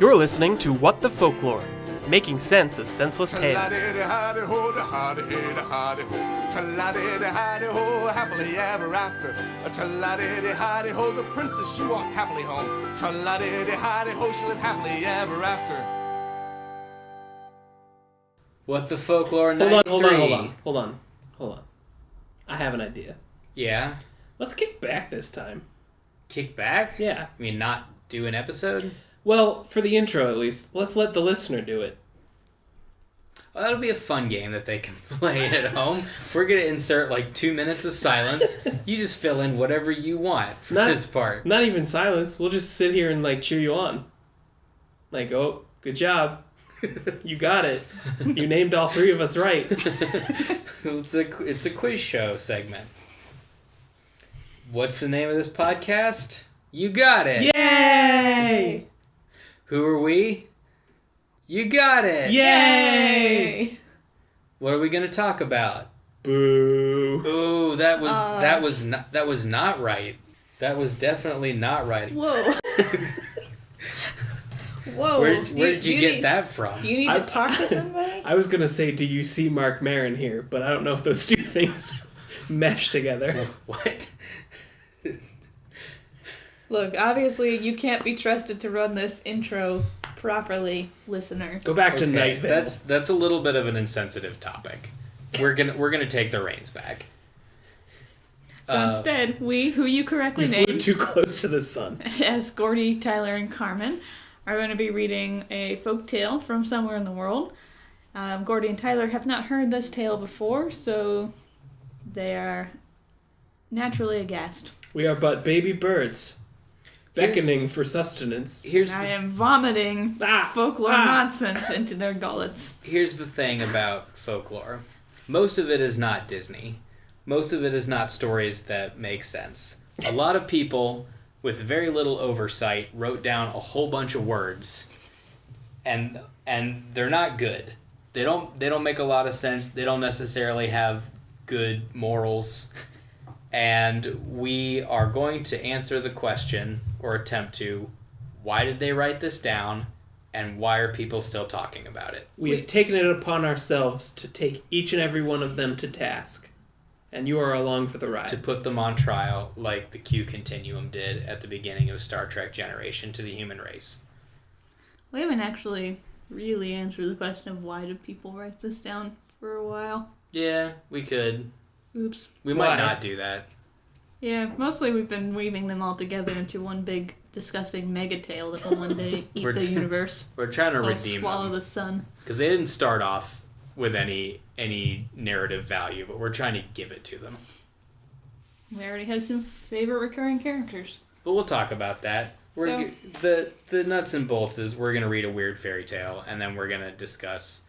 You're listening to What the Folklore, making sense of senseless tales. Happily ever after. Tra-la-di-di-hi-di-ho, the princess, she walked happily home. Tra-la-di-di-hi-di-ho, she lived happily ever after. What the Folklore 93. Hold on. I have an idea. Yeah? Let's kick back this time. Kick back? Yeah. I mean, not do an episode? Well, for the intro at least, let's let the listener do it. Well, that'll be a fun game that they can play at home. We're going to insert like 2 minutes of silence. You just fill in whatever you want for this part. Not even silence. We'll just sit here and like cheer you on. Like, oh, good job. You got it. You named all three of us right. It's a quiz show segment. What's the name of this podcast? You got it. Yay! Who are we? You got it. Yay! What are we going to talk about? Boo. Ooh, that was not right. That was definitely not right. Whoa. Whoa. Where did you get that from? Do you need to talk to somebody? I was going to say, do you see Mark Maron here? But I don't know if those two things mesh together. What? Look, obviously you can't be trusted to run this intro properly, listener. Go back to Night Vale. That's a little bit of an insensitive topic. We're gonna take the reins back. So instead, we, who you correctly You flew named too close to the sun. as Gordy, Tyler, and Carmen, are going to be reading a folk tale from somewhere in the world. Gordy and Tyler have not heard this tale before, so they are naturally aghast. We are but baby birds, beckoning for sustenance. I am vomiting folklore nonsense into their gullets. Here's the thing about folklore. Most of it is not Disney. Most of it is not stories that make sense. A lot of people with very little oversight wrote down a whole bunch of words, and they're not good. They don't make a lot of sense. They don't necessarily have good morals. And we are going to answer the question, or attempt to, why did they write this down, and why are people still talking about it? We have taken it upon ourselves to take each and every one of them to task, and you are along for the ride. To put them on trial like the Q Continuum did at the beginning of Star Trek Generation to the human race. We haven't actually really answered the question of why did people write this down for a while. Yeah, we could. Oops. We might not do that. Yeah, mostly we've been weaving them all together into one big, disgusting mega tale that will one day eat the universe. We're trying to redeem swallow them. the sun. Because they didn't start off with any narrative value, but we're trying to give it to them. We already have some favorite recurring characters. But we'll talk about that. The nuts and bolts is we're going to read a weird fairy tale, and then we're going to discuss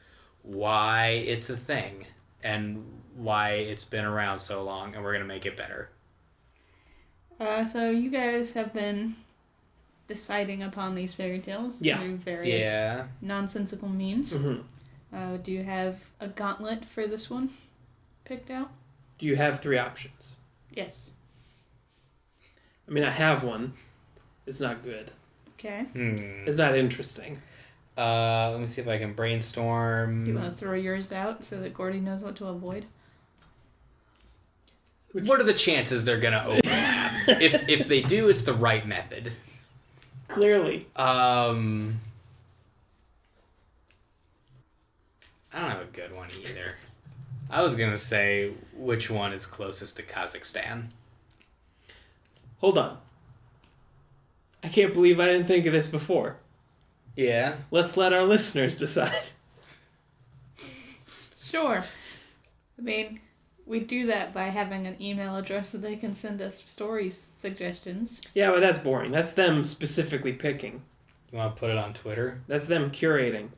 why it's a thing, and why it's been around so long, and we're going to make it better. So you guys have been deciding upon these fairy tales through various nonsensical means. Mm-hmm. Do you have a gauntlet for this one picked out? Do you have three options? Yes. I mean, I have one. It's not good. Okay. It's not interesting. Let me see if I can brainstorm. Do you want to throw yours out so that Gordy knows what to avoid? What are the chances they're going to overlap? If they do, it's the right method. Clearly. I don't have a good one either. I was going to say which one is closest to Kazakhstan. Hold on. I can't believe I didn't think of this before. Yeah? Let's let our listeners decide. Sure. I mean, we do that by having an email address that they can send us story suggestions. Yeah, but that's boring. That's them specifically picking. You want to put it on Twitter? That's them curating.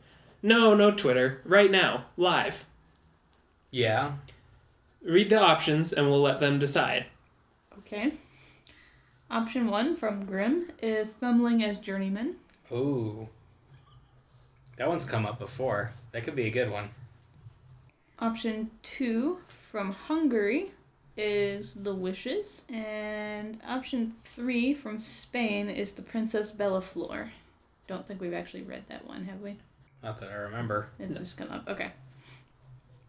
No Twitter. Right now. Live. Yeah. Read the options and we'll let them decide. Okay. Option 1 from Grimm is Thumbling as Journeyman. Ooh. That one's come up before. That could be a good one. Option 2 from Hungary is The Wishes. And option 3 from Spain is The Princess Bellaflor. don't think we've actually read that one, have we? Not that I remember. It's just come up. Okay.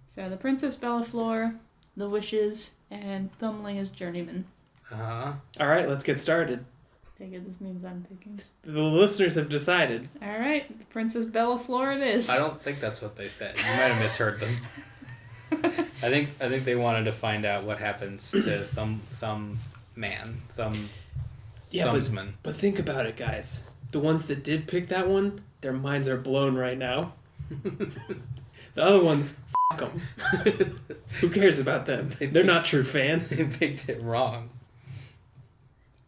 So the Princess Belaflor, the Wishes, and Thumbling is Journeyman. Uh-huh. All right, let's get started. Take it, this means I'm picking. The listeners have decided. All right, Princess Belaflor it is. I don't think that's what they said. You might have misheard them. I think they wanted to find out what happens to Thumbman. Yeah, Thumbsman. but think about it, guys. The ones that did pick that one, their minds are blown right now. The other ones, f*** them. Who cares about them? They're not true fans. They picked it wrong.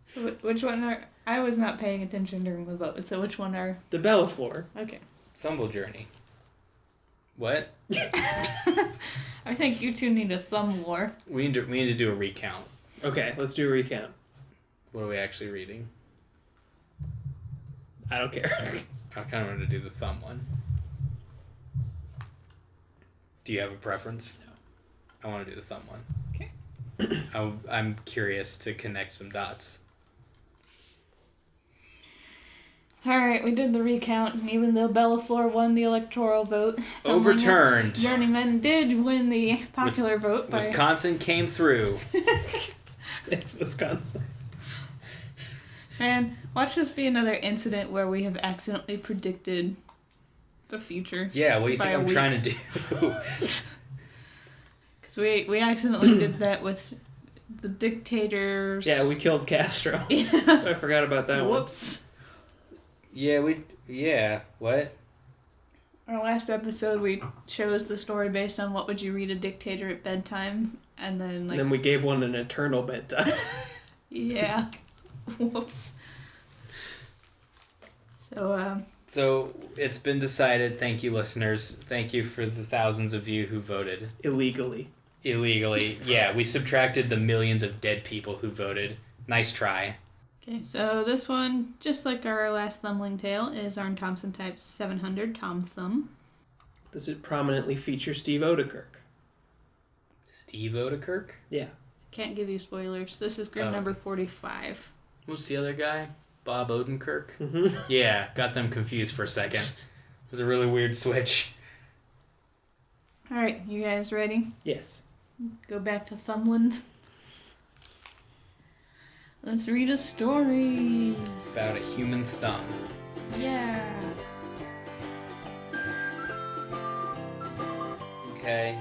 So which one are... I was not paying attention during the vote, so which one are... The Belaflor. Okay. Thumble Journey. What? I think you two need a thumb war. We need to do a recount. Okay, let's do a recount. What are we actually reading? I don't care. I kind of wanted to do the thumb one. Do you have a preference? No. I want to do the thumb one. Okay. I'm curious to connect some dots. Alright, we did the recount, and even though Belaflor won the electoral vote... Overturned. Journeyman did win the popular vote by... Wisconsin came through. Thanks, Wisconsin. And watch this be another incident where we have accidentally predicted the future. Yeah, what do you think I'm trying to do? Because we accidentally did that with the dictators. Yeah, we killed Castro. Yeah. I forgot about that one. Whoops. What? Our last episode, we chose the story based on what would you read a dictator at bedtime, and then like... And then we gave one an eternal bedtime. Yeah. Whoops. So it's been decided. Thank you, listeners. Thank you for the thousands of you who voted. Illegally. Yeah, we subtracted the millions of dead people who voted. Nice try. Okay, so this one, just like our last Thumbling tale, is Arn Thompson Type 700, Tom Thumb. Does it prominently feature Steve Odekirk? Steve Odekirk? Yeah. Can't give you spoilers. This is grid number 45. Who's the other guy? Bob Odenkirk? Mm-hmm. Yeah, got them confused for a second. It was a really weird switch. Alright, you guys ready? Yes. Go back to Thumbland. Let's read a story. About a human thumb. Yeah. Okay.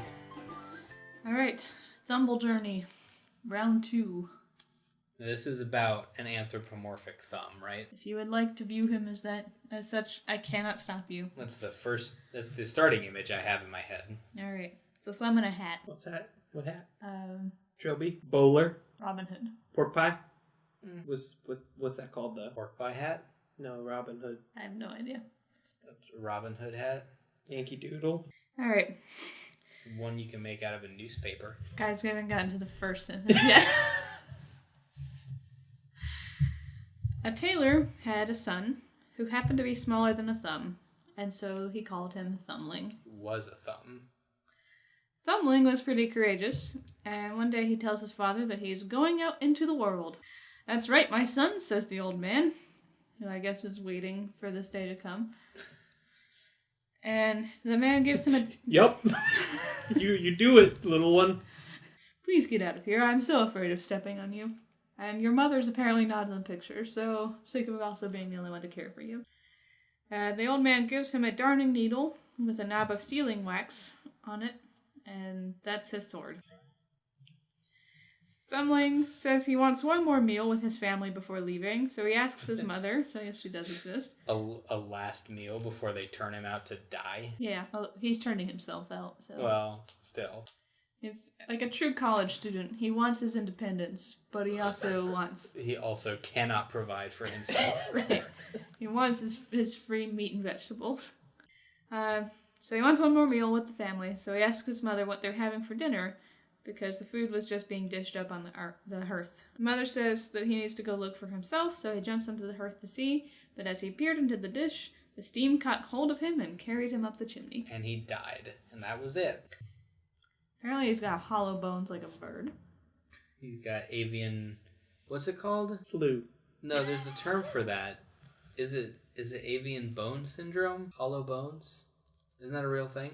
Alright, Thumble Journey. Round 2. This is about an anthropomorphic thumb, right? If you would like to view him as such, I cannot stop you. That's the starting image I have in my head. Alright, it's a thumb and a hat. What's that? What hat? Trilby. Bowler? Robin Hood. Pork pie? What's that called, though? Pork pie hat? No, Robin Hood. I have no idea. Robin Hood hat? Yankee Doodle? Alright. It's one you can make out of a newspaper. Guys, we haven't gotten to the first sentence yet. A tailor had a son who happened to be smaller than a thumb, and so he called him Thumbling. Was a thumb. Thumbling was pretty courageous, and one day he tells his father that he is going out into the world. "That's right, my son," says the old man, who I guess was waiting for this day to come. And the man gives him a... Yup. You do it, little one. "Please get out of here. I'm so afraid of stepping on you. And your mother's apparently not in the picture, so sick of also being the only one to care for you." The old man gives him a darning needle with a knob of sealing wax on it, and that's his sword. Thumbling says he wants one more meal with his family before leaving, so he asks his mother, so yes, she does exist. A last meal before they turn him out to die? Yeah, well, he's turning himself out, so... Well, still. He's like a true college student. He wants his independence, but he also wants... He also cannot provide for himself. Right. He wants his free meat and vegetables. So he wants one more meal with the family, so he asks his mother what they're having for dinner, because the food was just being dished up on the hearth. The mother says that he needs to go look for himself, so he jumps onto the hearth to see, but as he peered into the dish, the steam caught hold of him and carried him up the chimney. And he died, and that was it. Apparently he's got hollow bones like a bird. He's got avian... What's it called? Flu. No, there's a term for that. Is it avian bone syndrome? Hollow bones? Isn't that a real thing?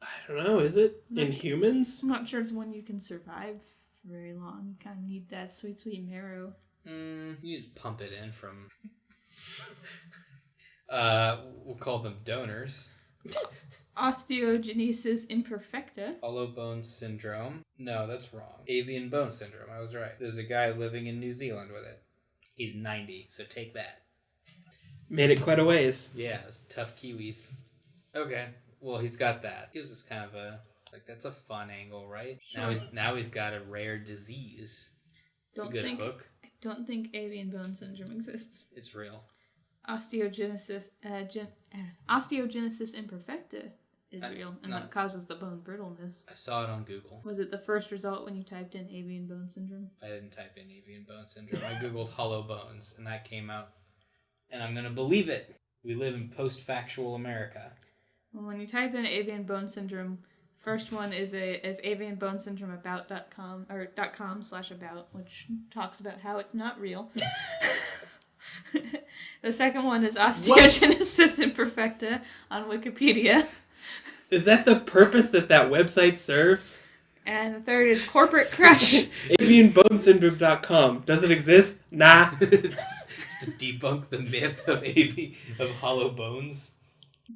I don't know, is it? In humans? I'm not sure it's one you can survive for very long. You kind of need that sweet, sweet marrow. You pump it in from... we'll call them donors. Osteogenesis imperfecta. Hollow bone syndrome. No, that's wrong. Avian bone syndrome. I was right. There's a guy living in New Zealand with it. He's 90, so take that. Made it quite a ways. Yeah, it's tough Kiwis. Okay, well, he's got that. It was just kind of that's a fun angle, right? Sure. Now he's got a rare disease. It's a good hook. I don't think avian bone syndrome exists. It's real. Osteogenesis imperfecta is real, and that causes the bone brittleness. I saw it on Google. Was it the first result when you typed in avian bone syndrome? I didn't type in avian bone syndrome. I Googled hollow bones, and that came out. And I'm going to believe it. We live in post-factual America. Well, when you type in avian bone syndrome, first one is avianbonesyndromeabout.com or .com/about, which talks about how it's not real. The second one is osteogenesis imperfecta on Wikipedia. Is that the purpose that website serves? And the third is corporate crush. Avianbonesyndrome.com. Does it exist? Nah. To debunk the myth of hollow bones.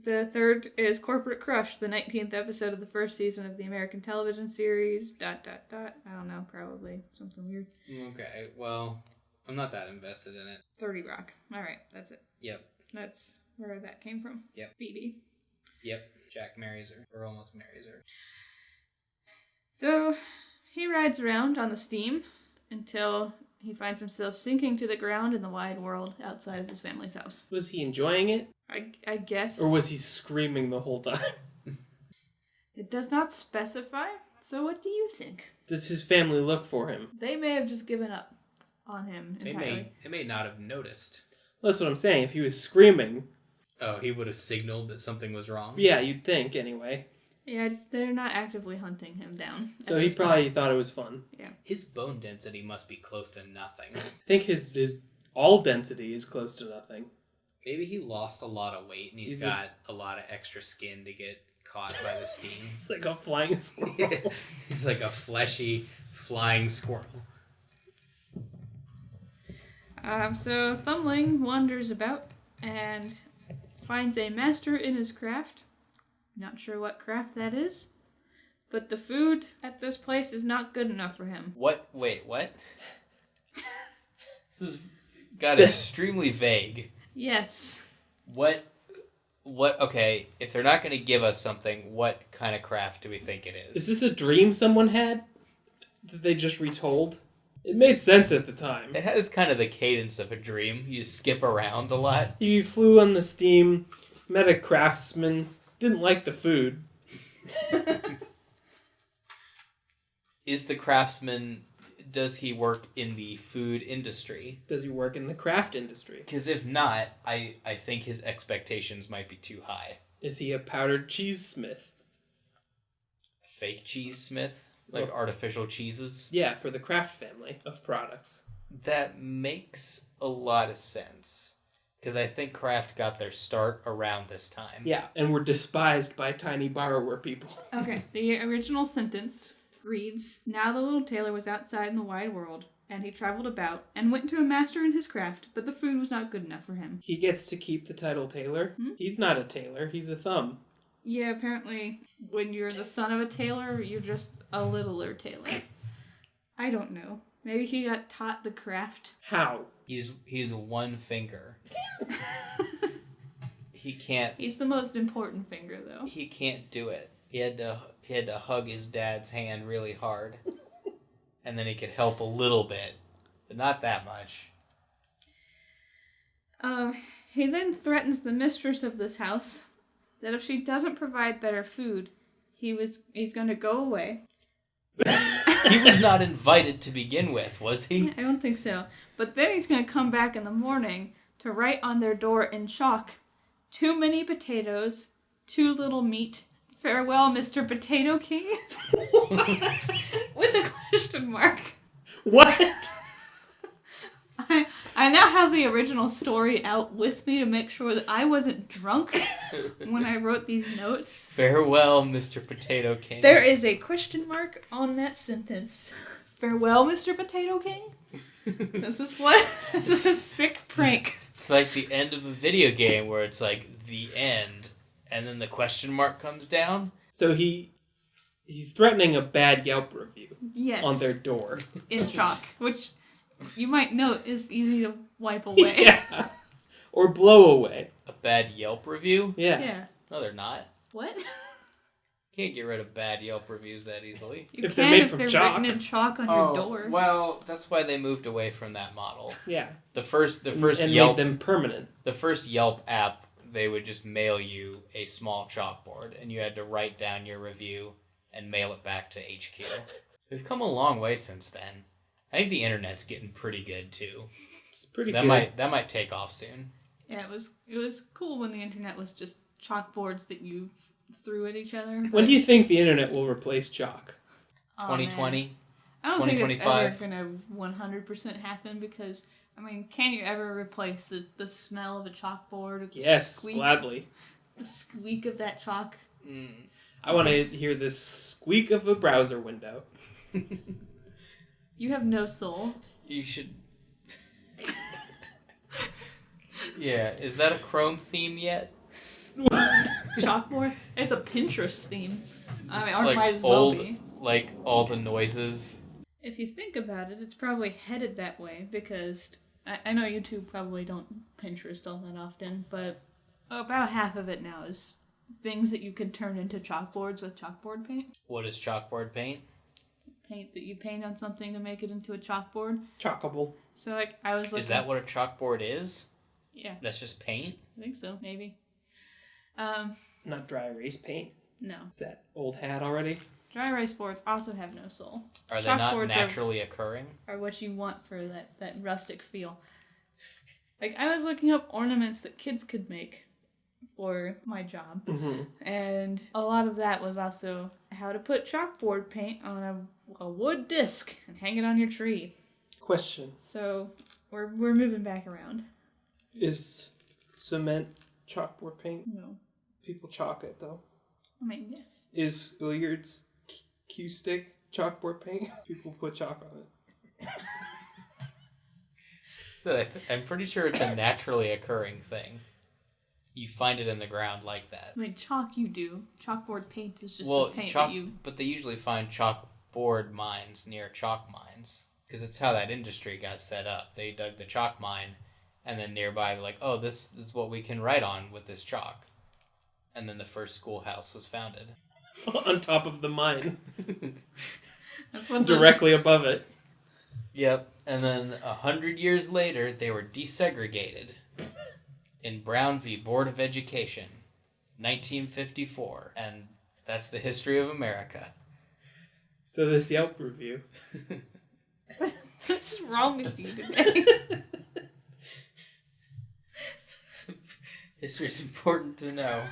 The third is Corporate Crush, the 19th episode of the first season of the American television series. ... I don't know, probably something weird. Okay, well, I'm not that invested in it. 30 Rock. All right, that's it. Yep. That's where that came from. Yep. Phoebe. Yep. Jack marries her, or almost marries her. So he rides around on the steam until he finds himself sinking to the ground in the wide world outside of his family's house. Was he enjoying it? I guess. Or was he screaming the whole time? It does not specify, so what do you think? Does his family look for him? They may have just given up on him entirely. They may not have noticed. Well, that's what I'm saying. If he was screaming... Oh, he would have signaled that something was wrong? Yeah, you'd think, anyway. Yeah, they're not actively hunting him down. So he probably thought it was fun. Yeah. His bone density must be close to nothing. I think his all density is close to nothing. Maybe he lost a lot of weight and he's got a lot of extra skin to get caught by the steam. It's like a flying squirrel. He's like a fleshy, flying squirrel. So Thumbling wanders about and finds a master in his craft. Not sure what craft that is, but the food at this place is not good enough for him. What? Wait, what? This has got extremely vague. Yes. What, okay, if they're not going to give us something, what kind of craft do we think it is? Is this a dream someone had that they just retold? It made sense at the time. It has kind of the cadence of a dream. You skip around a lot. He flew on the steam, met a Kraftsman, didn't like the food. Is the Kraftsman, does he work in the food industry? Does he work in the craft industry? Because if not, I think his expectations might be too high. Is he a powdered cheese smith? A fake cheese smith? Like artificial cheeses? Yeah, for the Kraft family of products. That makes a lot of sense. Because I think Kraft got their start around this time. Yeah, and were despised by tiny borrower people. Okay, the original sentence reads, "Now the little tailor was outside in the wide world, and he traveled about, and went to a master in his craft, but the food was not good enough for him." He gets to keep the title tailor. He's not a tailor, he's a thumb. Yeah, apparently when you're the son of a tailor, you're just a littler tailor. I don't know. Maybe he got taught the craft. How? He's one finger. He can't... He's the most important finger, though. He can't do it. He had to hug his dad's hand really hard. And then he could help a little bit. But not that much. He then threatens the mistress of this house that if she doesn't provide better food, he's going to go away. He was not invited to begin with, was he? I don't think so. But then he's going to come back in the morning to write on their door in chalk, "Too many potatoes, too little meat. Farewell, Mr. Potato King." With a question mark. What? I now have the original story out with me to make sure that I wasn't drunk when I wrote these notes. Farewell, Mr. Potato King. There is a question mark on that sentence. Farewell, Mr. Potato King. This is a sick prank. It's like the end of a video game where it's like the end, and then the question mark comes down. So he's threatening a bad Yelp review Yes. on their door. In chalk, which you might note is easy to wipe away. Yeah. Or blow away. A bad Yelp review? Yeah. Yeah. No, they're not. What? Can't get rid of bad Yelp reviews that easily. You If can they're made if from they're chalk. written in chalk on your door. Well, that's why they moved away from that model. Yeah. The first And Yelp, made them permanent. the first Yelp app, they would just mail you a small chalkboard, and you had to write down your review and mail it back to HQ. We've come a long way since then. I think the internet's getting pretty good too. It's pretty That good. that might take off soon. Yeah, it was cool when the internet was just chalkboards that you threw at each other. When do you think the internet will replace chalk? 2020. I don't think it's ever 2025. gonna 100% happen because can you ever replace the smell of a chalkboard? With Yes, gladly. The squeak of that chalk. I want to hear this squeak of a browser window. You have no soul. You should. Yeah, is that a Chrome theme yet? Chalkboard? It's a Pinterest theme. Or Like might as well old, be. like all the noises. If you think about it, it's probably headed that way because I know you two probably don't Pinterest all that often, but about half of it now is things that you can turn into chalkboards with chalkboard paint. What is chalkboard paint? It's paint that you paint on something to make it into a chalkboard. Chalkable. So I was looking. Is that what a chalkboard is? Yeah, That's just paint? I think so. Maybe. Not dry erase paint. No. Is that old hat already? Dry erase boards also have no soul. Are they not Chalkboards naturally occurring? are what you want for that rustic feel. I was looking up ornaments that kids could make for my job. Mm-hmm. And a lot of that was also how to put chalkboard paint on a wood disc and hang it on your tree. Question. So we're moving back around. Is cement chalkboard paint? No. People chalk it, though. Yes. Is billiards Q-stick chalkboard paint? People put chalk on it. So I'm pretty sure it's a naturally occurring thing. You find it in the ground like that. Chalk you do. Chalkboard paint is just Well, a paint chalk, that you... but they usually find chalkboard mines near chalk mines. Because it's how that industry got set up. They dug the chalk mine, and then nearby they're like, oh, this is what we can write on with this chalk. And then the first schoolhouse was founded. On top of the mine. That's what Directly above it. Yep. And then 100 years later, they were desegregated. In Brown v. Board of Education, 1954. And that's the history of America. So this Yelp review. What's wrong with you today? History's important to know.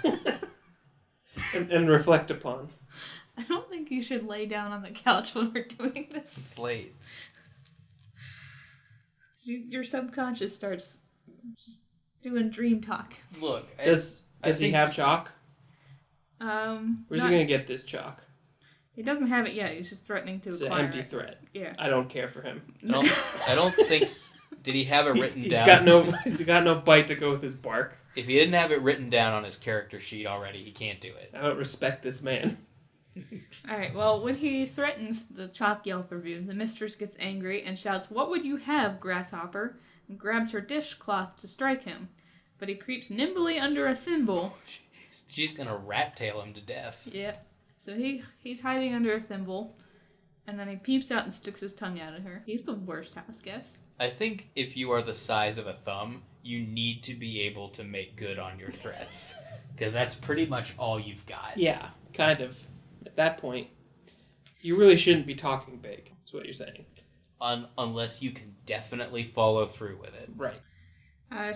and reflect upon. I don't think you should lay down on the couch when we're doing this. It's late. Your subconscious starts just doing dream talk. Look, Does he think- have chalk? Where's he not- going to get this chalk? He doesn't have it yet. He's just threatening to It's an acquire empty it. threat. Yeah. I don't care for him. I don't think. Did he have it written He's down? He's got no bite to go with his bark. If he didn't have it written down on his character sheet already, he can't do it. I don't respect this man. Alright, well, when he threatens the chalk Yelp review, the mistress gets angry and shouts, "What would you have, grasshopper?" and grabs her dishcloth to strike him. But he creeps nimbly under a thimble. She's gonna rat tail him to death. Yep. So he's hiding under a thimble, and then he peeps out and sticks his tongue out at her. He's the worst house guest. I think if you are the size of a thumb, you need to be able to make good on your threats. Because that's pretty much all you've got. Yeah, kind of. At that point, you really shouldn't be talking big, is what you're saying. Unless you can definitely follow through with it. Right.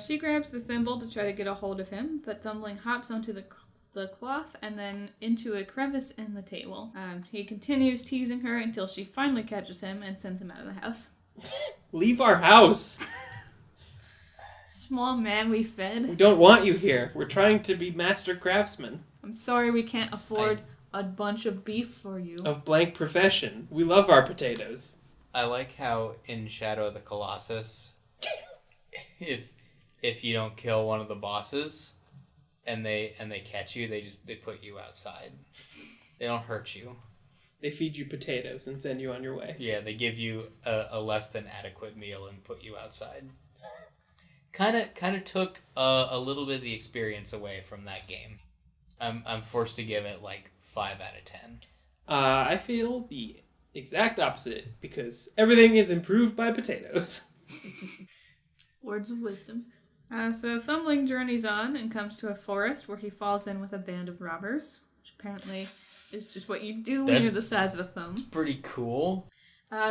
She grabs the thimble to try to get a hold of him, but Thumbling hops onto the cloth and then into a crevice in the table. He continues teasing her until she finally catches him and sends him out of the house. Leave our house! Small man we fed. We don't want you here. We're trying to be master craftsmen. I'm sorry we can't afford a bunch of beef for you. Of blank profession. We love our potatoes. I like how in Shadow of the Colossus, if you don't kill one of the bosses, and they catch you, they put you outside. They don't hurt you. They feed you potatoes and send you on your way. Yeah, they give you a less than adequate meal and put you outside. Kind of took a little bit of the experience away from that game. I'm forced to give it like 5 out of 10. I feel the exact opposite because everything is improved by potatoes. Words of wisdom. So Thumbling journeys on and comes to a forest where he falls in with a band of robbers, which apparently is just what you do when you're the size of a thumb. Pretty cool.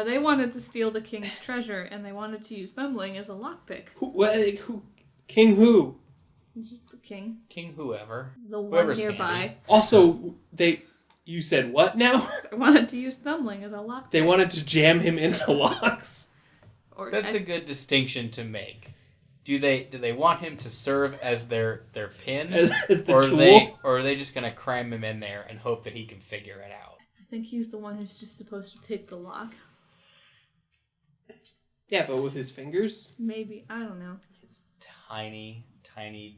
They wanted to steal the king's treasure, and they wanted to use Thumbling as a lockpick. Who? King who? Just the king. King whoever. The one Whoever's nearby. handy. Also, you said what now? They wanted to use Thumbling as a lockpick. They wanted to jam him into locks. That's a good distinction to make. Do they want him to serve as their pin, as the or tool? Or are they just gonna cram him in there and hope that he can figure it out? I think he's the one who's just supposed to pick the lock. Yeah, but with his fingers? Maybe. I don't know. His tiny,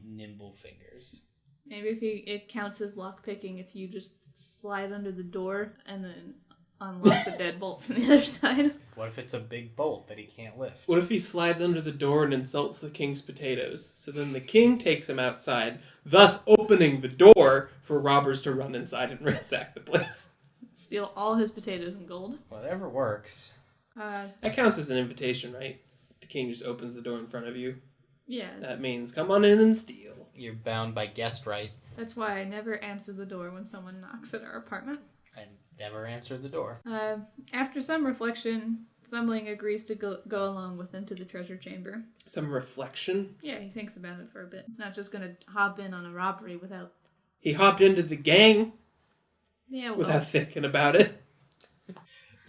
nimble fingers. Maybe if it counts as lockpicking if you just slide under the door and then unlock the deadbolt from the other side. What if it's a big bolt that he can't lift? What if he slides under the door and insults the king's potatoes? So then the king takes him outside, thus opening the door for robbers to run inside and ransack the place. Steal all his potatoes and gold. Whatever works. That counts as an invitation, right? The king just opens the door in front of you. Yeah. That means come on in and steal. You're bound by guest right. That's why I never answer the door when someone knocks at our apartment. I never answered the door. After some reflection, Thumbling agrees to go along with them to the treasure chamber. Some reflection? Yeah, he thinks about it for a bit. Not just gonna hop in on a robbery without... He hopped into the gang Yeah, well... without thinking about it.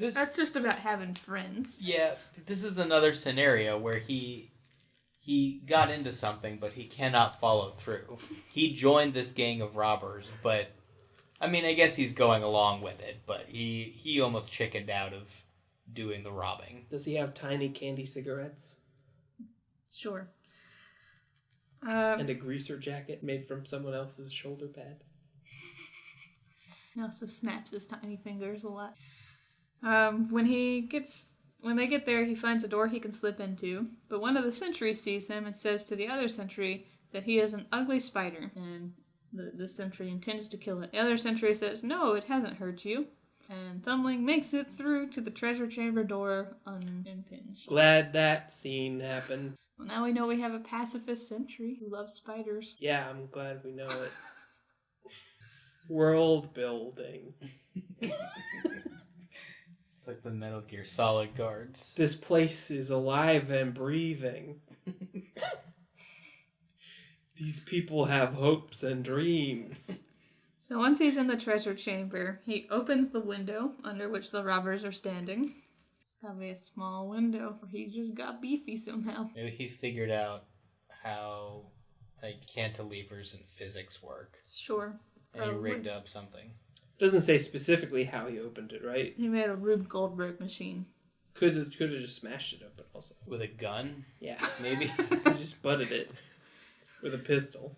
That's just about having friends. Yeah, this is another scenario where he got into something, but he cannot follow through. He joined this gang of robbers, but... I mean, I guess he's going along with it, but he almost chickened out of doing the robbing. Does he have tiny candy cigarettes? Sure. And a greaser jacket made from someone else's shoulder pad? He also snaps his tiny fingers a lot. When they get there, he finds a door he can slip into, but one of the sentries sees him and says to the other sentry that he is an ugly spider, and the sentry intends to kill it. The other sentry says, no, it hasn't hurt you. And Thumbling makes it through to the treasure chamber door unimpinged. Glad that scene happened. Well, now we know we have a pacifist sentry who loves spiders. Yeah, I'm glad we know it. World building. It's like the Metal Gear Solid guards. This place is alive and breathing. These people have hopes and dreams. So once he's in the treasure chamber, he opens the window under which the robbers are standing. It's gotta be a small window, or he just got beefy somehow. Maybe he figured out how cantilevers and physics work. Sure. And he rigged up something. Doesn't say specifically how he opened it, right? He made a Rube Goldberg machine. Could have just smashed it open also. With a gun? Yeah. Maybe. He just butted it with a pistol.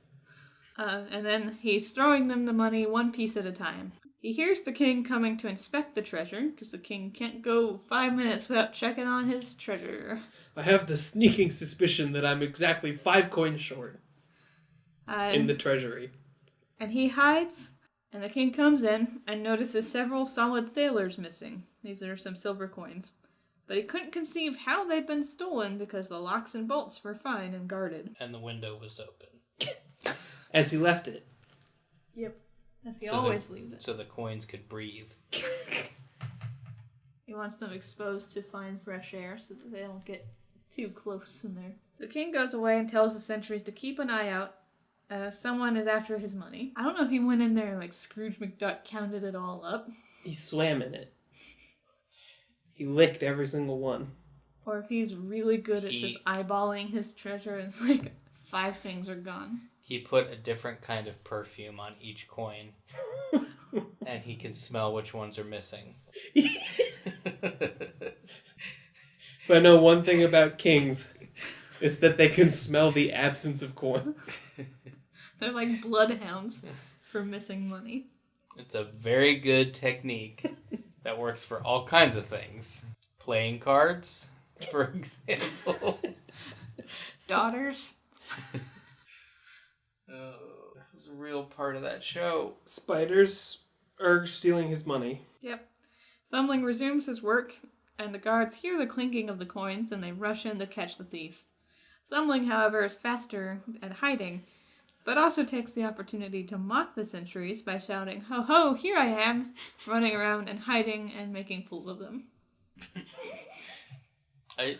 And then he's throwing them the money one piece at a time. He hears the king coming to inspect the treasure, because the king can't go 5 minutes without checking on his treasure. I have the sneaking suspicion that I'm exactly 5 coins short in the treasury. And he hides, and the king comes in and notices several solid thalers missing. These are some silver coins. But he couldn't conceive how they'd been stolen because the locks and bolts were fine and guarded. And the window was open. As he left it. Yep. As he always leaves it. So the coins could breathe. He wants them exposed to fine fresh air so that they don't get too close in there. The king goes away and tells the sentries to keep an eye out. Someone is after his money. I don't know if he went in there and like Scrooge McDuck counted it all up. He swam in it. He licked every single one. Or if he's really good at just eyeballing his treasure, and it's like 5 things are gone. He put a different kind of perfume on each coin, and he can smell which ones are missing. If I know one thing about kings, it's that they can smell the absence of coins. They're like bloodhounds for missing money. It's a very good technique that works for all kinds of things. Playing cards, for example. Daughters. Oh, that was a real part of that show. Spiders are stealing his money. Yep. Thumbling resumes his work, and the guards hear the clinking of the coins, and they rush in to catch the thief. Thumbling, however, is faster at hiding, but also takes the opportunity to mock the sentries by shouting, "Ho ho, here I am!" running around and hiding and making fools of them. I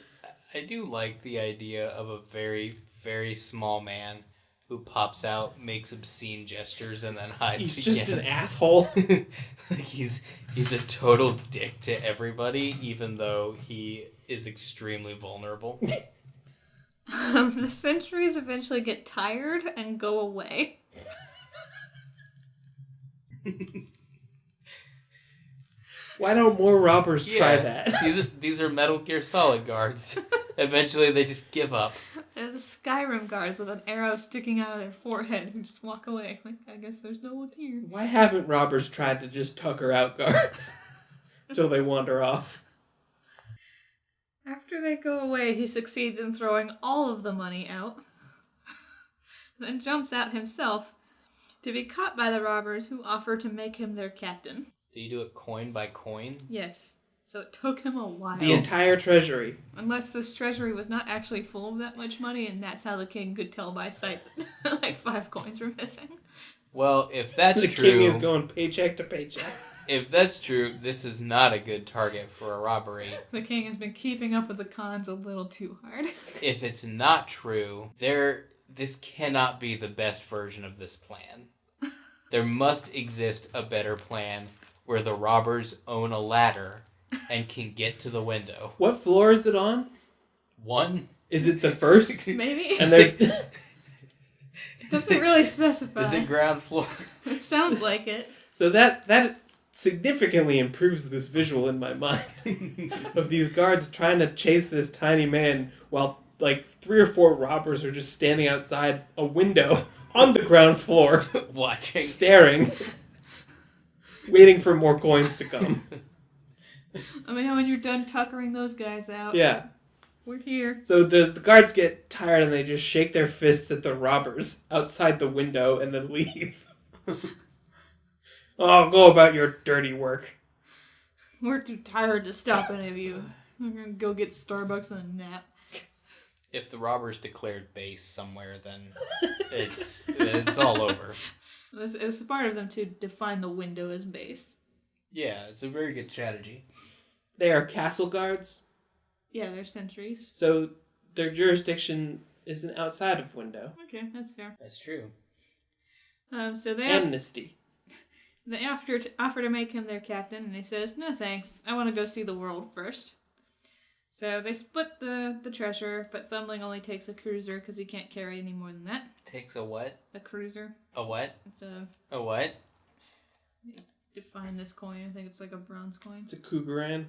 do like the idea of a very, very small man who pops out, makes obscene gestures, and then hides He's again. just an asshole. Like he's a total dick to everybody, even though he is extremely vulnerable. The sentries eventually get tired and go away. Why don't more robbers try that? These are Metal Gear Solid guards. Eventually they just give up. They're the Skyrim guards with an arrow sticking out of their forehead who just walk away. Like, I guess there's no one here. Why haven't robbers tried to just tucker out guards until they wander off? After they go away, he succeeds in throwing all of the money out, then jumps out himself to be caught by the robbers who offer to make him their captain. Do you do it coin by coin? Yes. So it took him a while. The entire treasury. Unless this treasury was not actually full of that much money, and that's how the king could tell by sight that like 5 coins were missing. Well, if that's true... The king is going paycheck to paycheck. If that's true, this is not a good target for a robbery. The king has been keeping up with the cons a little too hard. If it's not true, this cannot be the best version of this plan. There must exist a better plan where the robbers own a ladder and can get to the window. What floor is it on? 1? Is it the first? Maybe. And they It doesn't really specify. Is it ground floor? It sounds like it. So that significantly improves this visual in my mind of these guards trying to chase this tiny man while like 3 or 4 robbers are just standing outside a window on the ground floor Watching. staring, waiting for more coins to come. Let me know when you're done tuckering those guys out. Yeah. We're here. So the guards get tired and they just shake their fists at the robbers outside the window and then leave. Oh, go about your dirty work. We're too tired to stop any of you. We're gonna go get Starbucks and a nap. If the robbers declared base somewhere, then it's all over. It was smart of them to define the window as base. Yeah, it's a very good strategy. They are castle guards, Yeah, they're sentries. so their jurisdiction isn't outside of window. Okay, that's fair. That's true. So they Amnesty. they offer to make him their captain, and he says, "No thanks, I want to go see the world first." So they split the treasure, but Thumbling only takes a kreuzer because he can't carry any more than that. Takes a what? A kreuzer. A what? It's a... A what? Define this coin. I think it's like a bronze coin. It's a Cougaran.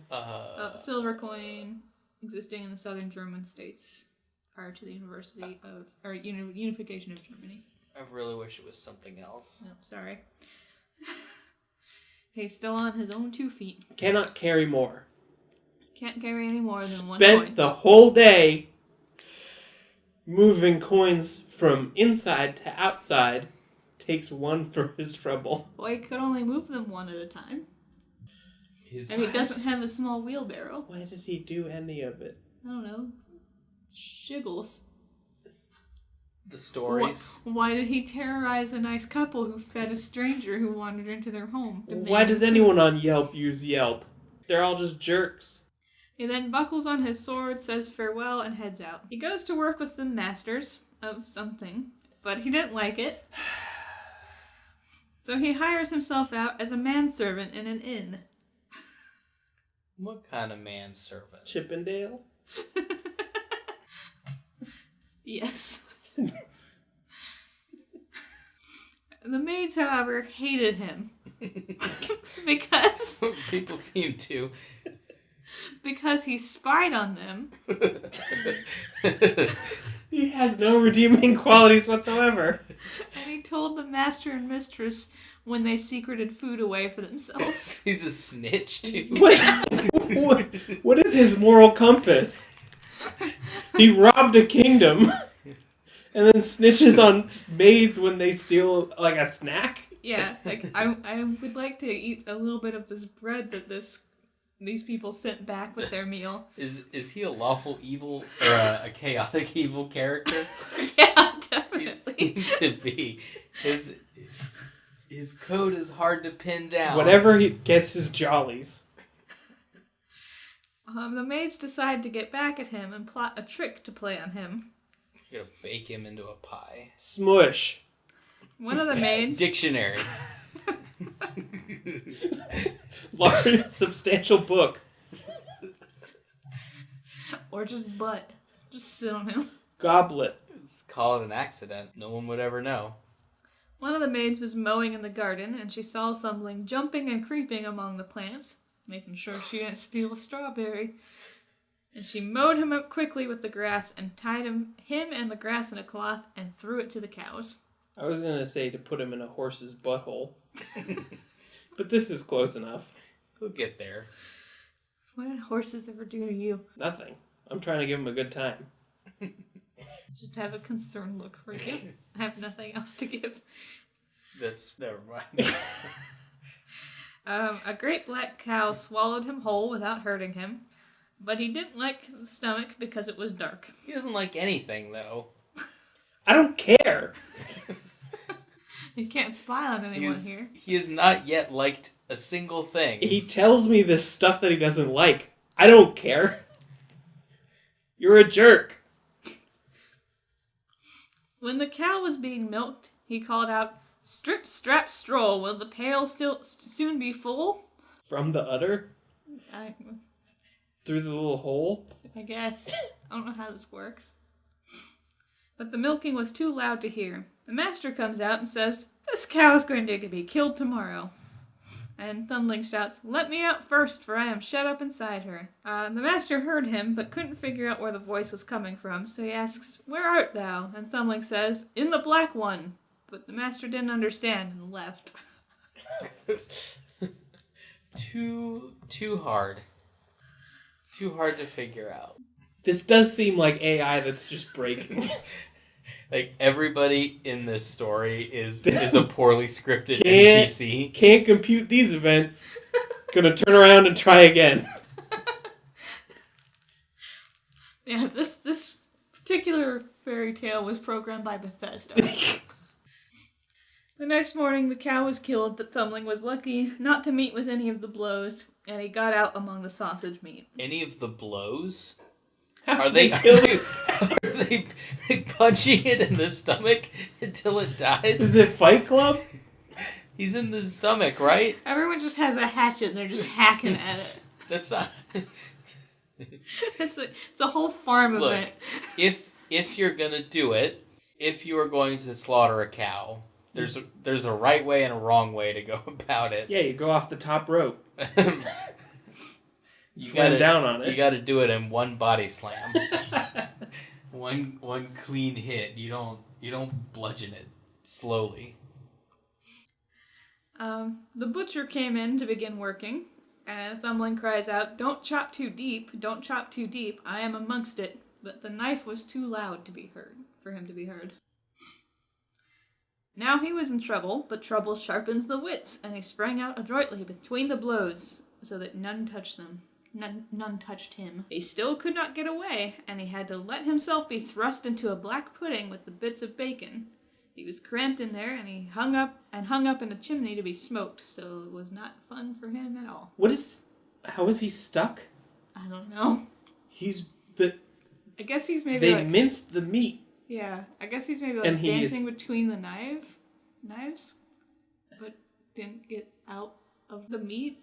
Silver coin existing in the southern German states prior to the unification of Germany. I really wish it was something else. Nope, sorry. He's still on his own 2 feet. Cannot carry more. Can't carry any more than 1 Spent coin. the whole day moving coins from inside to outside. Takes 1 for his trouble. Well, he could only move them 1 at a time. And he doesn't have a small wheelbarrow. Why did he do any of it? I don't know. Shiggles. The stories. Why did he terrorize a nice couple who fed a stranger who wandered into their home? Why does anyone on Yelp use Yelp? They're all just jerks. He then buckles on his sword, says farewell, and heads out. He goes to work with some masters of something, but he didn't like it. So he hires himself out as a manservant in an inn. What kind of manservant? Chippendale? Yes. The maids, however, hated him. because People seem to. because he spied on them. He has no redeeming qualities whatsoever. And he told the master and mistress when they secreted food away for themselves. He's a snitch, too. What is his moral compass? He robbed a kingdom and then snitches on maids when they steal, like, a snack? Yeah, like, I would like to eat a little bit of this bread that these people sent back with their meal. Is he a lawful evil or a chaotic evil character? Yeah, definitely. He seems to be. His code is hard to pin down. Whatever he gets his jollies. The maids decide to get back at him and plot a trick to play on him. You're gonna bake him into a pie. Smush. One of the maids... Dictionary. Large, substantial book. Or just butt. Just sit on him. Goblet. Just call it an accident. No one would ever know. One of the maids was mowing in the garden, and she saw Thumbling jumping and creeping among the plants, making sure she didn't steal a strawberry. And she mowed him up quickly with the grass and tied him and the grass in a cloth and threw it to the cows. I was going to say to put him in a horse's butthole. But this is close enough. We'll get there. What did horses ever do to you? Nothing. I'm trying to give him a good time. Just have a concerned look for you. I have nothing else to give. That's never mind. A great black cow swallowed him whole without hurting him, but he didn't like the stomach because it was dark. He doesn't like anything, though. I don't care. You can't spy on anyone here. He has not yet liked a single thing. He tells me this stuff that he doesn't like. I don't care. You're a jerk. When the cow was being milked, he called out, "Strip, strap, stroll, will the pail soon be full?" From the udder? I Through the little hole? guess. I don't know how this works. But the milking was too loud to hear. The master comes out and says, "This cow is going to be killed tomorrow." And Thumbling shouts, "Let me out first, for I am shut up inside her." The master heard him, but couldn't figure out where the voice was coming from, so he asks, "Where art thou?" And Thumbling says, "In the black one." But the master didn't understand and left. Too hard. Too hard to figure out. This does seem like AI that's just breaking. Like, everybody in this story is a poorly scripted Can't- NPC. Can't compute these events. Gonna turn around and try again. Yeah, this particular fairy tale was programmed by Bethesda. The next morning, the cow was killed, but Thumbling was lucky not to meet with any of the blows, and he got out among the sausage meat. Any of the blows? How Are they kill this? are they punching it in the stomach until it dies? Is it Fight Club? He's in the stomach, right? Everyone just has a hatchet and they're just hacking at it. That's not. It's a whole farm Look, event. if you're gonna do it, if you are going to slaughter a cow, there's a right way and a wrong way to go about it. Yeah, you go off the top rope. You Slam down on it. You gotta do it in one body slam. one clean hit. You don't bludgeon it slowly. The butcher came in to begin working, and Thumbling cries out, "Don't chop too deep, don't chop too deep, I am amongst it." But the knife was too loud to be heard, for him to be heard. Now he was in trouble, but trouble sharpens the wits, and he sprang out adroitly between the blows, so that none touched them. None touched him. He still could not get away, and he had to let himself be thrust into a black pudding with the bits of bacon. He was cramped in there, and he hung up in a chimney to be smoked, so it was not fun for him at all. How is he stuck? I don't know. I guess he's maybe They minced the meat. Yeah, I guess he's maybe And he dancing is- between the knives, but didn't get out of the meat.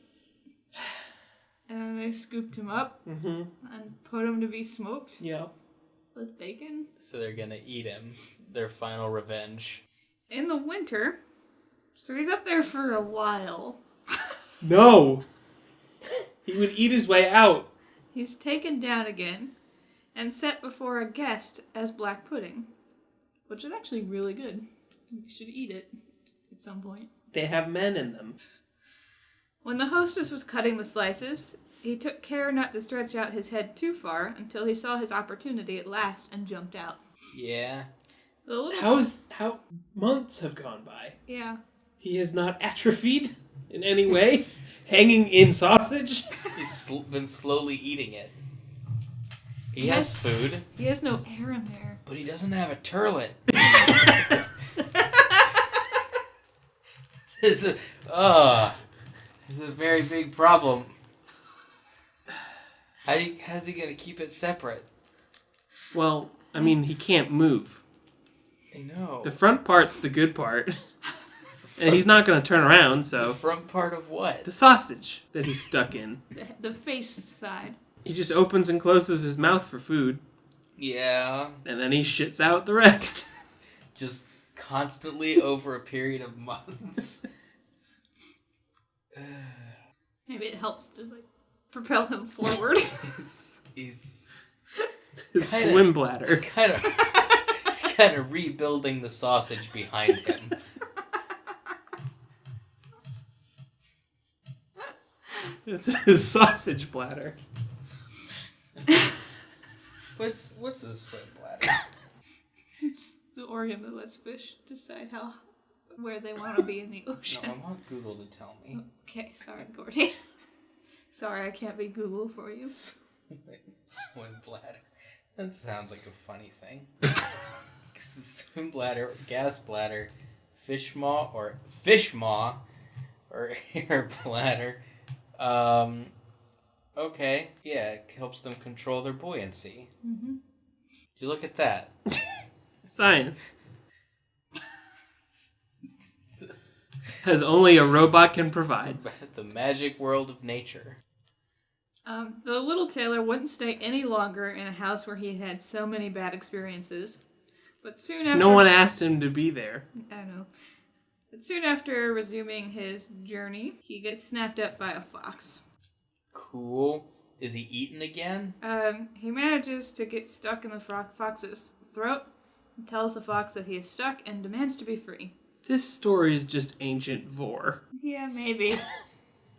And then they scooped him up and put him to be smoked Yeah. with bacon. So they're gonna eat him. Their final revenge. In the winter, so he's up there for a while. No! He would eat his way out. He's taken down again and set before a guest as black pudding, which is actually really good. You should eat it at some point. They have men in them. When the hostess was cutting the slices, he took care not to stretch out his head too far until he saw his opportunity at last and jumped out. Yeah. The little How months have gone by? yeah. He has not atrophied in any way? Hanging in sausage? He's been slowly eating it. He has food. He has no air in there. But he doesn't have a turlet. This is a very big problem. How's he gonna keep it separate? Well, I mean, he can't move. I know. The front part's the good part. And he's not going to turn around, so... The front part of what? The sausage that he's stuck in. The face side. He just opens and closes his mouth for food. Yeah. And then he shits out the rest. Just constantly over a period of months. Maybe it helps to like propel him forward. He's His swim bladder. He's kind of rebuilding the sausage behind him. It's his sausage bladder. What's a swim bladder? It's the organ that lets fish decide where they want to be in the ocean. No, I want Google to tell me. Okay, sorry, Gordy. Sorry, I can't be Google for you. Swim bladder. That sounds like a funny thing. Because the swim bladder, gas bladder, fish maw, or air bladder. Okay, yeah, it helps them control their buoyancy. Mm-hmm. You look at that. Science. As only a robot can provide. The magic world of nature. The little tailor wouldn't stay any longer in a house where he had so many bad experiences. But soon after... No one asked him to be there. I know. But soon after resuming his journey, he gets snapped up by a fox. Cool. Is he eaten again? He manages to get stuck in the fox's throat and tells the fox that he is stuck and demands to be free. This story is just ancient vor. Yeah, maybe.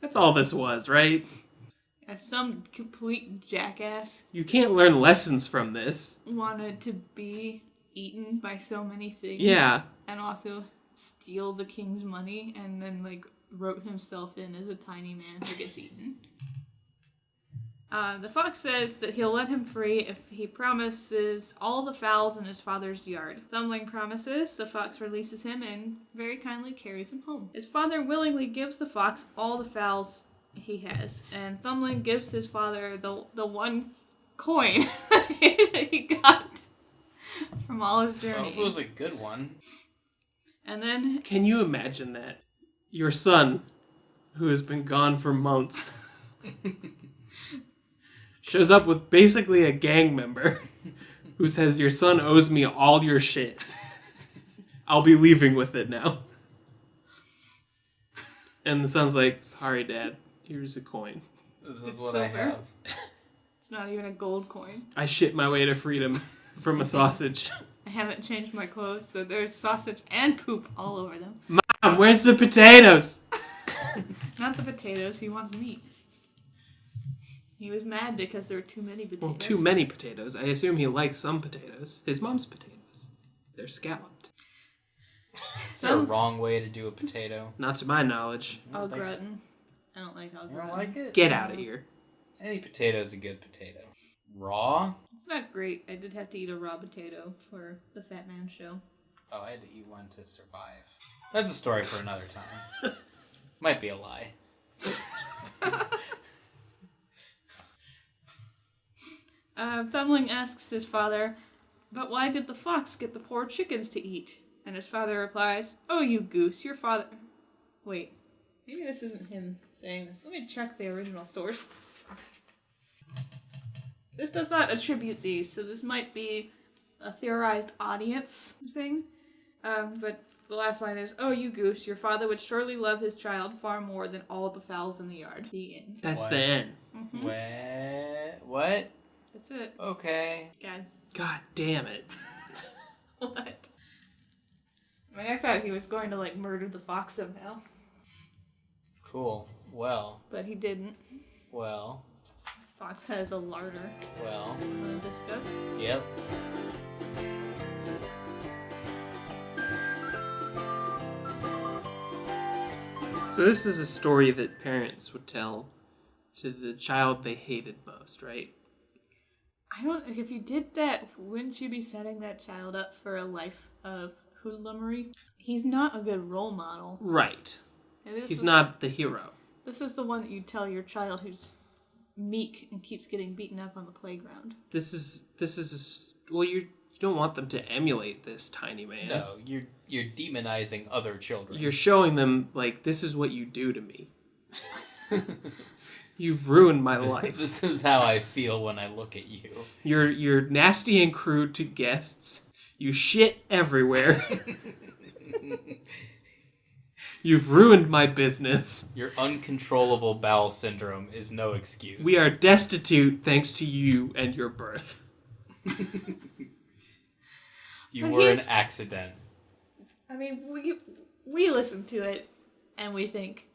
That's all this was, right? As some complete jackass You can't learn lessons from this. wanted to be eaten by so many things. Yeah. And also steal the king's money and then, like, wrote himself in as a tiny man who gets eaten. The fox says that he'll let him free if he promises all the fowls in his father's yard. Thumbling promises, the fox releases him and very kindly carries him home. His father willingly gives the fox all the fowls he has, and Thumbling gives his father the one coin that he got from all his journey. Well, it was a good one. And then... Can you imagine that? Your son, who has been gone for months, shows up with basically a gang member who says, your son owes me all your shit. I'll be leaving with it now. And the son's like, sorry, Dad. Here's a coin. This It's is what I silver. have. It's not even a gold coin. I shit my way to freedom from a sausage. I haven't changed my clothes, so there's sausage and poop all over them. Mom, where's the potatoes? Not the potatoes, he wants meat. He was mad because there were too many potatoes. Well, too many potatoes. I assume he likes some potatoes. His mom's potatoes. They're scalloped. Is there a wrong way to do a potato? Not to my knowledge. Au gratin. I don't like au You gratin. don't like it? Get out of here. Any potato is a good potato. Raw? It's not great. I did have to eat a raw potato for the Fat Man show. Oh, I had to eat one to survive. That's a story for another time. Might be a lie. Thumbling asks his father, but why did the fox get the poor chickens to eat? And his father replies, oh, you goose, your father... Wait, maybe this isn't him saying this. Let me check the original source. This does not attribute these, so this might be a theorized audience thing. But the last line is, "Oh, you goose, your father would surely love his child far more than all the fowls in the yard." The end. That's What? the end. What? That's it. Okay. Guys. God damn it. What? I mean, I thought he was going to, like, murder the fox somehow. Cool. Well. But he didn't. Well. Fox has a larder. Well. Want to discuss? Yep. So this is a story that parents would tell to the child they hated most, right? I don't... If you did that, wouldn't you be setting that child up for a life of hoodlummery? He's not a good role model. Right. Maybe He's not the hero. This is the one that you tell your child who's meek and keeps getting beaten up on the playground. Well, you don't want them to emulate this tiny man. No, you're demonizing other children. You're showing them, like, this is what you do to me. You've ruined my life. This is how I feel when I look at you. You're nasty and crude to guests. You shit everywhere. You've ruined my business. Your uncontrollable bowel syndrome is no excuse. We are destitute thanks to you and your birth. You But were an accident. I mean, we listen to it and we think,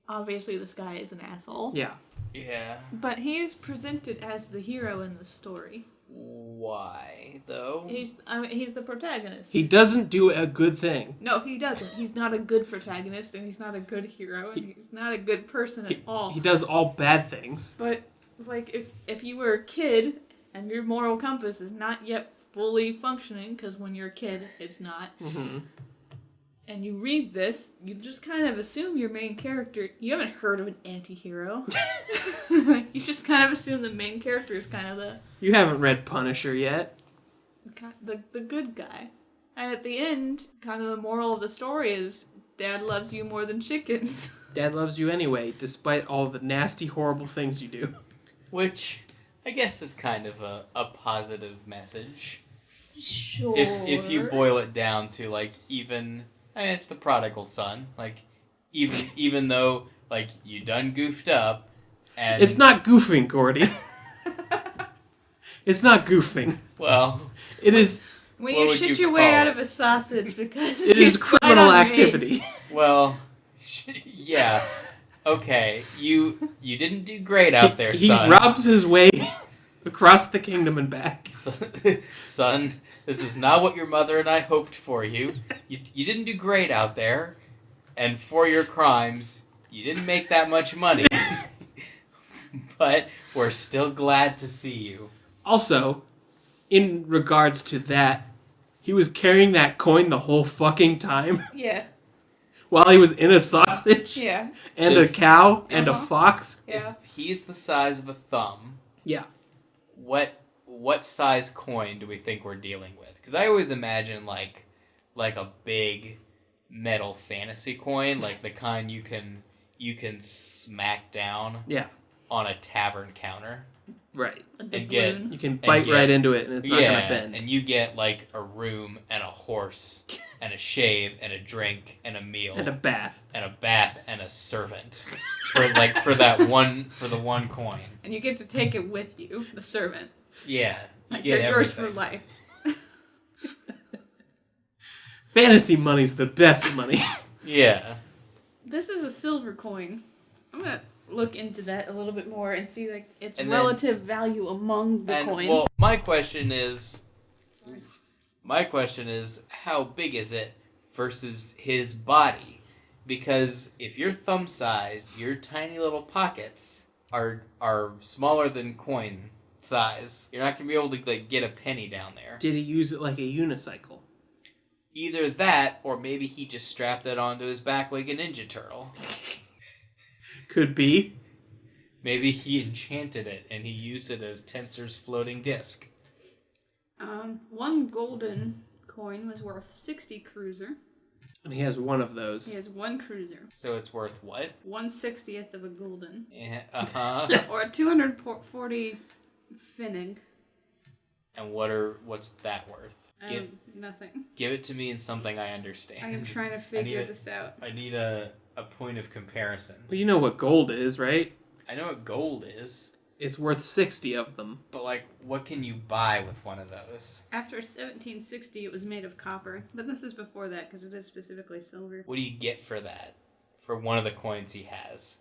obviously this guy is an asshole. Yeah. Yeah. But he's presented as the hero in the story. Why, though? He's the protagonist. He doesn't do a good thing. No, he doesn't. He's not a good protagonist, and he's not a good hero, and he's not a good person at all. He does all bad things. But, like, if you were a kid and your moral compass is not yet fully functioning, because when you're a kid, it's not, and you read this, you just kind of assume your main character... You haven't heard of an anti-hero. You just kind of assume the main character is kind of You haven't read Punisher yet. the good guy. And at the end, kind of the moral of the story is, Dad loves you more than chickens. Dad loves you anyway, despite all the nasty, horrible things you do. Which, I guess, is kind of a positive message. Sure. If you boil it down to, like, even... I mean, it's the prodigal son. Like, even though, like, you done goofed up, and... It's not goofing, Gordy. It's not goofing. Well... It is... When What you would shit you your way call out it? of a sausage because It you is spied criminal on activity. me. Well, yeah. Okay, you didn't do great out there, He son. robs his way across the kingdom and back. Son, this is not what your mother and I hoped for you. You didn't do great out there, and for your crimes, you didn't make that much money. But we're still glad to see you. Also, in regards to that, he was carrying that coin the whole fucking time Yeah. while he was in a sausage Yeah. and a cow and a Uh-huh. fox. Yeah. If he's the size of a thumb, Yeah. what size coin do we think we're dealing with? Because I always imagine like a big metal fantasy coin, like the kind you can smack down Yeah. on a tavern counter. Right. A And doubloon. You can bite get- right into it and it's not going to bend. and you get like a room and a horse and a shave and a drink and a meal And a bath. and a bath and a servant for the one coin. And you get to take it with you, the servant. Yeah, you Like, get they're yours everything. for life. Fantasy money's the best money. Yeah. This is a silver coin. I'm going to look into that a little bit more and see like its And then- relative value among the And coins. well, my question is how big is it versus his body? Because if you're thumb sized, your tiny little pockets are smaller than coin size. You're not gonna be able to like get a penny down there. Did he use it like a unicycle? Either that, or maybe he just strapped it onto his back like a Ninja Turtle. Could be. Maybe he enchanted it and he used it as Tensor's floating disc. One golden coin was worth 60 kreuzer. And he has one of those. He has one kreuzer. So it's worth what? 1/60th of a gulden. Yeah, Or 240 finnig. And what's that worth? Nothing. Give it to me in something I understand. I am trying to figure this out. I need a point of comparison. Well, you know what gold is, right? I know what gold is. It's worth 60 of them. But, like, what can you buy with one of those? After 1760, it was made of copper. But this is before that, because it is specifically silver. What do you get for that? For one of the coins he has?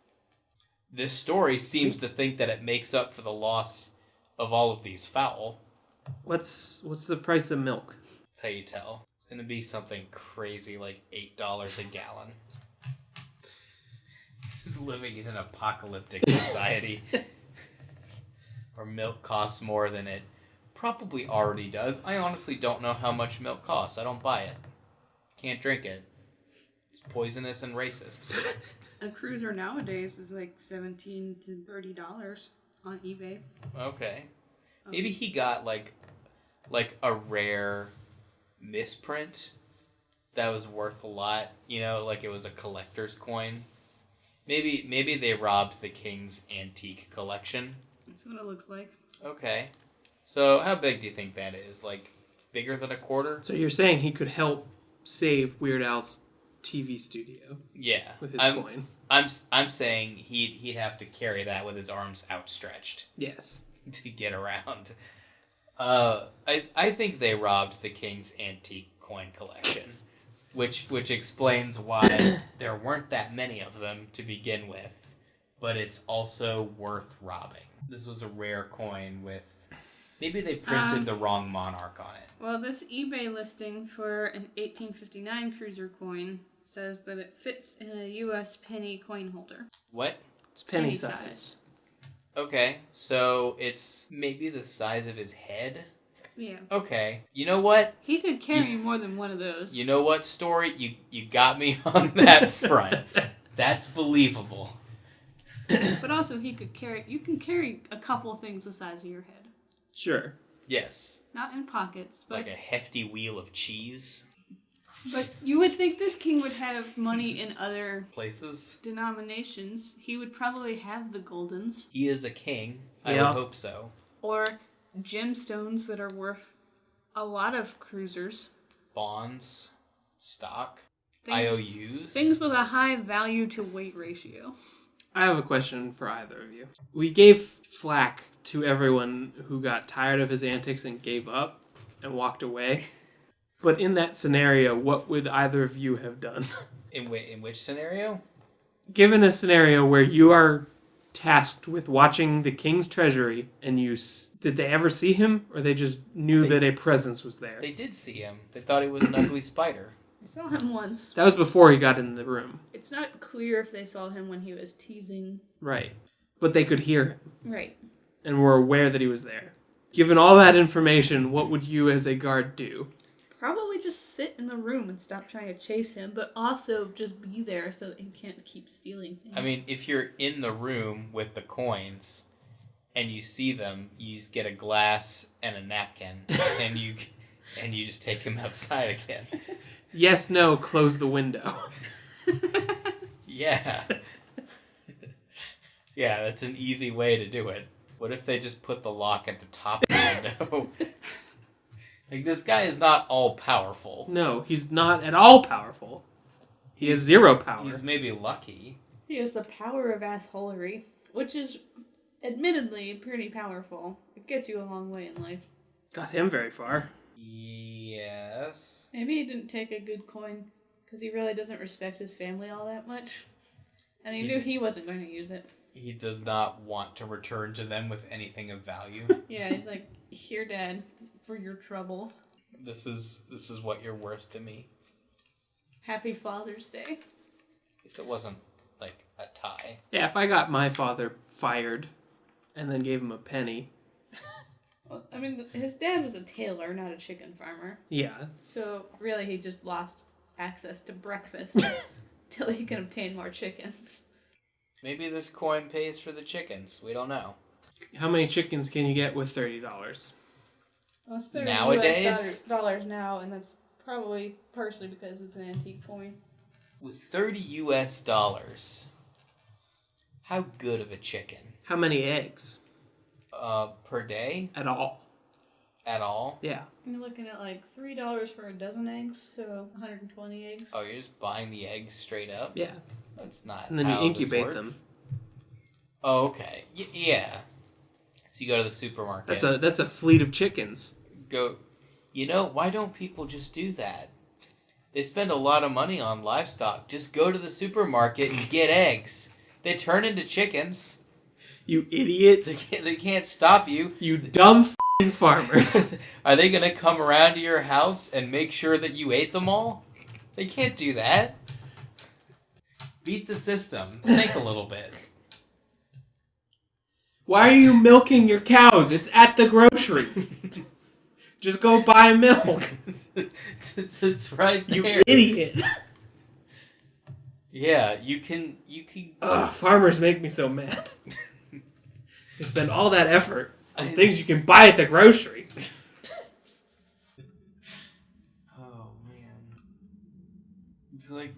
This story seems to think that it makes up for the loss of all of these fowl. What's the price of milk? That's how you tell. It's going to be something crazy like $8 a gallon. Just living in an apocalyptic society. Where milk costs more than it probably already does. I honestly don't know how much milk costs. I don't buy it. Can't drink it. It's poisonous and racist. A kreuzer nowadays is like $17 to $30 on eBay. Okay. Maybe he got like a rare misprint that was worth a lot. You know, like it was a collector's coin. Maybe they robbed the king's antique collection. That's what it looks like. Okay. So how big do you think that is? Like bigger than a quarter? So you're saying he could help save Weird Al's TV studio? Yeah. With his coin. I'm saying he'd have to carry that with his arms outstretched. Yes. To get around. I think they robbed the king's antique coin collection, which explains why there weren't that many of them to begin with, but it's also worth robbing. This was a rare coin with... Maybe they printed the wrong monarch on it. Well, this eBay listing for an 1859 kreuzer coin says that it fits in a U.S. penny coin holder. What? It's penny sized. Okay, so it's maybe the size of his head? Yeah. Okay. You know what? He could carry more than one of those. You know what, story? You got me on that front. That's believable. But also, you can carry a couple things the size of your head. Sure. Yes. Not in pockets, but... Like a hefty wheel of cheese. But you would think this king would have money in other... Places? Denominations. He would probably have the goldens. He is a king. I Yeah. would hope so. Or gemstones that are worth a lot of kreuzers. Bonds. Stock. Things, IOUs. Things with a high value to weight ratio. I have a question for either of you. We gave flack to everyone who got tired of his antics and gave up and walked away. But in that scenario, what would either of you have done? In which scenario? Given a scenario where you are tasked with watching the king's treasury, and did they ever see him, or they just knew that a presence was there? They did see him. They thought he was an ugly spider. I saw him once. That was before he got in the room. It's not clear if they saw him when he was teasing. Right. But they could hear him. Right. And were aware that he was there. Given all that information, what would you as a guard do? Probably just sit in the room and stop trying to chase him, but also just be there so that he can't keep stealing things. I mean, if you're in the room with the coins and you see them, you just get a glass and a napkin and you just take them outside again. Yes, no, close the window. Yeah. Yeah, that's an easy way to do it. What if they just put the lock at the top of the window? Like, this guy is not all-powerful. No, he's not at all powerful. He has zero power. He's maybe lucky. He has the power of assholery, which is admittedly pretty powerful. It gets you a long way in life. Got him very far. Yes. Maybe he didn't take a good coin because he really doesn't respect his family all that much. And he knew he wasn't going to use it. He does not want to return to them with anything of value. Yeah, he's like, here, Dad, for your troubles. This is what you're worth to me. Happy Father's Day. At least it wasn't, like, a tie. Yeah, if I got my father fired and then gave him a penny. Well, I mean, his dad was a tailor, not a chicken farmer. Yeah. So, really, he just lost access to breakfast till he can obtain more chickens. Maybe this coin pays for the chickens. We don't know. How many chickens can you get with $30? Well, it's $30 Nowadays? US dollars now, and that's Probably partially because it's an antique coin. With $30 US, how good of a chicken? How many eggs? Per day? At all. At all? Yeah. You're looking at like $3 for a dozen eggs, so 120 eggs. Oh, you're just buying the eggs straight up? Yeah. That's not And then you how this incubate works. them. Oh, okay. Yeah. So you go to the supermarket. That's a fleet of chickens. Go. You know, why don't people just do that? They spend a lot of money on livestock. Just go to the supermarket and get eggs. They turn into chickens. You idiots. They can't stop you. You dumb f***ing farmers. Are they going to come around to your house and make sure that you ate them all? They can't do that. Beat the system. Think a little bit. Why are you milking your cows? It's at the grocery. Just go buy milk. It's right there. You idiot. Yeah, you can. Ugh, farmers make me so mad. They spend all that effort on things you can buy at the grocery. Oh man, it's like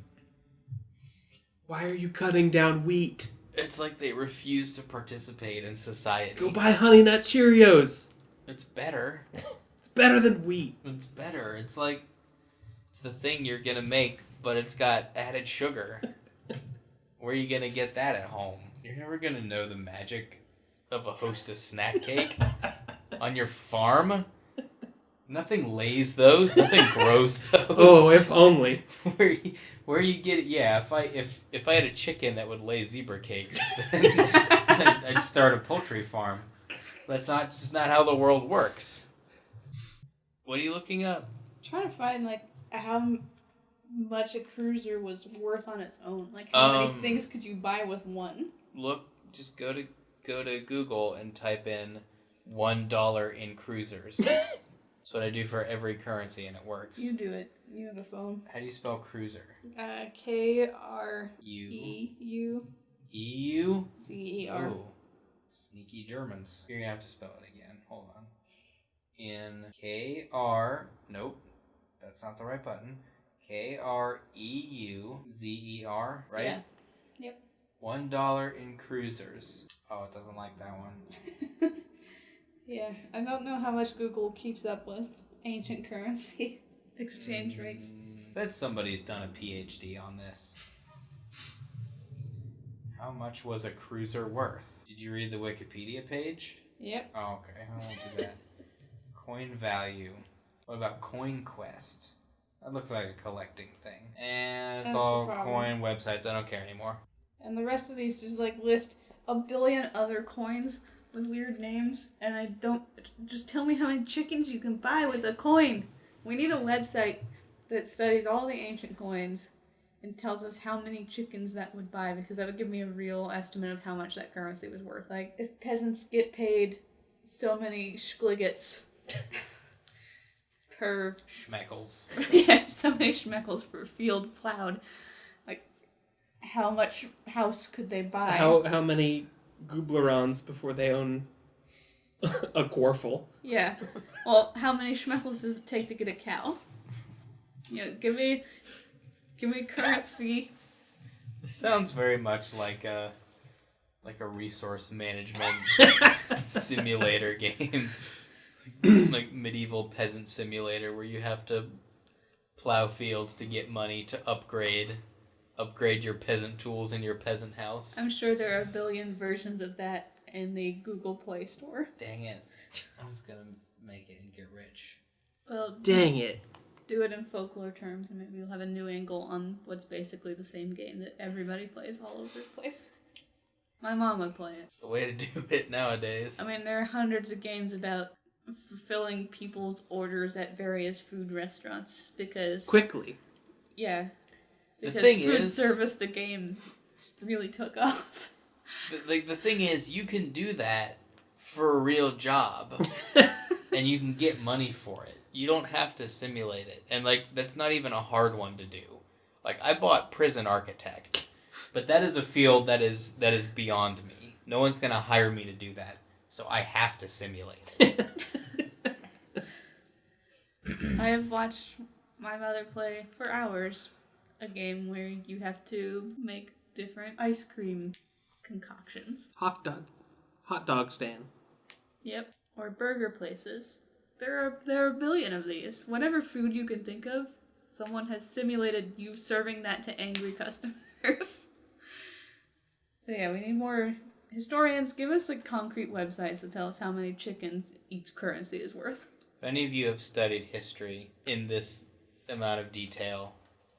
Why are you cutting down wheat? it's like they refuse to participate in society. Go buy Honey Nut Cheerios. It's better. It's better than wheat. It's better. It's like it's the thing you're gonna make, but it's got added sugar. Where are you gonna get that at home? You're never gonna know the magic of a Hostess snack cake on your farm. Nothing lays those. Nothing grows those. Oh, if only. Where you get it? Yeah, if I had a chicken that would lay zebra cakes, then I'd start a poultry farm. That's just not how the world works. What are you looking up? Trying to find like how much a kreuzer was worth on its own. Like how many things could you buy with one? Look, just go to Google and type in $1 in cruisers. That's what I do for every currency, and it works. You do it. You have a phone. How do you spell cruiser? Kreuzer. EU? Oh, sneaky Germans. You're gonna have to spell it again. Hold on. Nope, that's not the right button. KREUZER, right? Yeah. Yep. $1 in cruisers. Oh, it doesn't like that one. Yeah, I don't know how much Google keeps up with ancient currency exchange rates. Bet somebody's done a PhD on this. How much was a cruiser worth? Did you read the Wikipedia page? Yep. Oh, okay. I won't do that. Coin value. What about Coin Quest? That looks like a collecting thing. And it's That's all the problem. coin websites. I don't care anymore. And the rest of these just like list a billion other coins with weird names, and I don't... Just tell me how many chickens you can buy with a coin. We need a website that studies all the ancient coins and tells us how many chickens that would buy, because that would give me a real estimate of how much that currency was worth. Like, if peasants get paid so many schligets per... Schmeckles. Yeah, so many schmeckles per field plowed. Like, how much house could they buy? How many Gooblerons before they own a Gorful? Yeah. Well, how many schmeckles does it take to get a cow? You know, give me currency. This sounds very much like a resource management simulator game. Like medieval peasant simulator where you have to plow fields to get money to upgrade your peasant tools in your peasant house. I'm sure there are a billion versions of that in the Google Play Store. Dang it. I'm just gonna make it and get rich. Well, Dang it. do it in folklore terms, and maybe we'll have a new angle on what's basically the same game that everybody plays all over the place. My mom would play it. It's the way to do it nowadays. I mean, there are hundreds of games about fulfilling people's orders at various food restaurants because... Quickly. Yeah. The Because thing food is- service, the game, really took off. The thing is, you can do that for a real job, and you can get money for it. You don't have to simulate it, and that's not even a hard one to do. Like, I bought Prison Architect, but that is a field that is beyond me. No one's gonna hire me to do that, so I have to simulate it. I have watched my mother play for hours a game where you have to make different ice cream concoctions. Hot dog stand. Yep. Or burger places. There are a billion of these. Whatever food you can think of, someone has simulated you serving that to angry customers. So yeah, we need more historians. Give us like concrete websites that tell us how many chickens each currency is worth. If any of you have studied history in this amount of detail,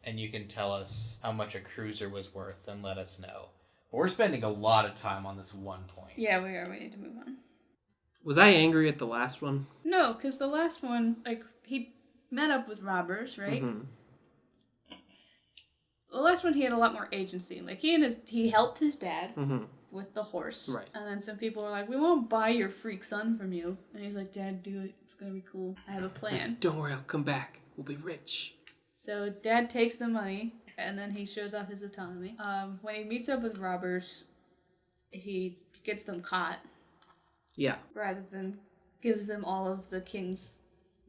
and you can tell us how much a kreuzer was worth, then let us know. But we're spending a lot of time on this one point. Yeah, we are. We need to move on. Was I angry at the last one? No, because the last one, like, he met up with robbers, right? Mm-hmm. The last one, he had a lot more agency. Like, he helped his dad with the horse. Right. And then some people were like, we won't buy your freak son from you. And he's like, Dad, do it. It's going to be cool. I have a plan. Don't worry, I'll come back. We'll be rich. So Dad takes the money, and then he shows off his autonomy. When he meets up with robbers, he gets them caught. Yeah. Rather than gives them all of the king's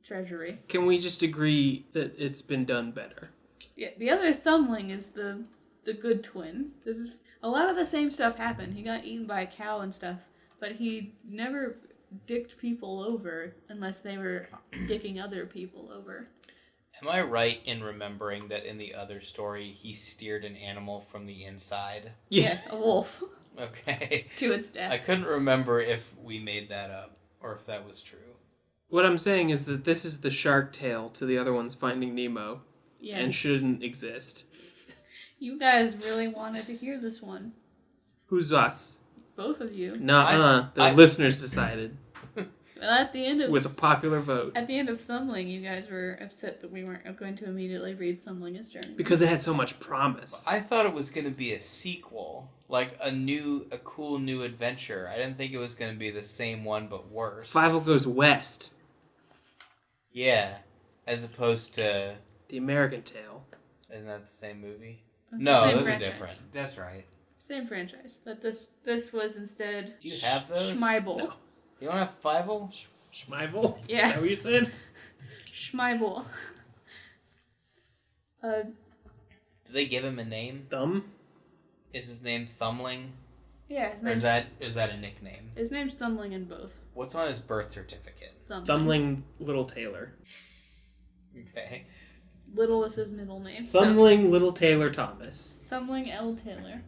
treasury. Can we just agree that it's been done better? Yeah, the other Thumbling is the good twin. This is a lot of the same stuff happened. He got eaten by a cow and stuff, but he never dicked people over unless they were dicking other people over. Am I right in remembering that in the other story, he steered an animal from the inside? Yeah, a wolf. Okay. To its death. I couldn't remember if we made that up, or if that was true. What I'm saying is that this is the shark tale to the other one's Finding Nemo. Yes. And shouldn't exist. You guys really wanted to hear this one. Who's us? Both of you. The listeners decided. Well, at the end of... With a popular vote. At the end of Thumbling, you guys were upset that we weren't going to immediately read Thumbling as Journeyman. Because it had so much promise. I thought it was going to be a sequel. Like a cool new adventure. I didn't think it was going to be the same one, but worse. Fievel Goes West. Yeah. As opposed to... The American Tale. Isn't that the same movie? It's No, the same those franchise. are different. That's right. Same franchise. But this was instead... Do you have those? Schmeibel. No. You don't have Fievel? Schmeibel? Yeah. Is that what you said? Schmeibel. Do they give him a name? Thumb? Is his name Thumbling? Yeah, his Or name's... is that a nickname? His name's Thumbling in both. What's on his birth certificate? Thumbling Little Taylor. Okay. Little is his middle name. Thumbling Little Taylor Thomas. Thumbling L. Taylor.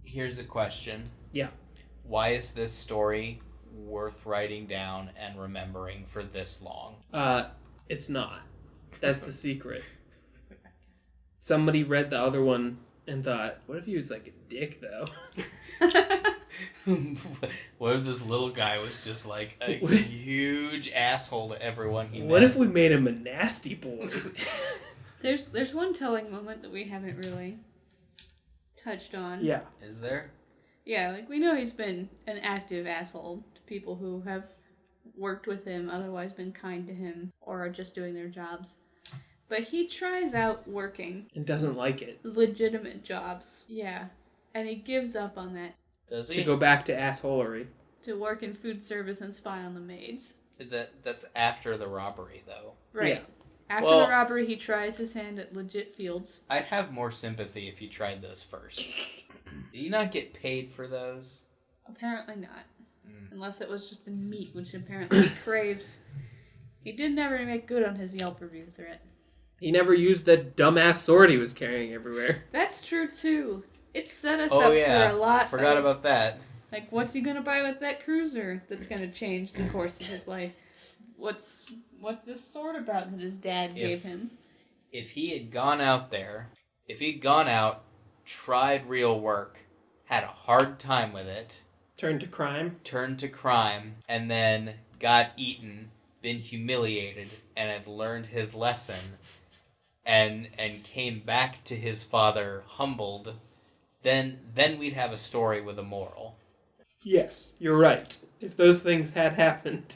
Here's a question. Yeah. Why is this story worth writing down and remembering for this long? It's not. That's the secret. Somebody read the other one and thought, what if he was like a dick, though? What if this little guy was just like a huge asshole to everyone he met? What if we made him a nasty boy? There's one telling moment that we haven't really touched on. Yeah. Is there? Yeah, like we know he's been an active asshole to people who have worked with him, otherwise been kind to him, or are just doing their jobs. But he tries out working. And doesn't like it. Legitimate jobs. Yeah. And he gives up on that. Does he? To go back to assholery. To work in food service and spy on the maids. That's after the robbery, though. Right. Yeah. After the robbery, he tries his hand at legit fields. I'd have more sympathy if you tried those first. Did you not get paid for those? Apparently not. Unless it was just in meat, which apparently he craves. He did never make good on his Yelp review threat. He never used that dumbass sword he was carrying everywhere. That's true, too. It set us Oh up yeah, for a lot forgot of, about that. like, what's he gonna buy with that kreuzer that's gonna change the course of his life? What's this sword about that his dad gave him? If he had gone out there, tried real work, had a hard time with it, Turned to crime. and then got eaten, been humiliated, and had learned his lesson, and came back to his father humbled, then we'd have a story with a moral. Yes, you're right. If those things had happened,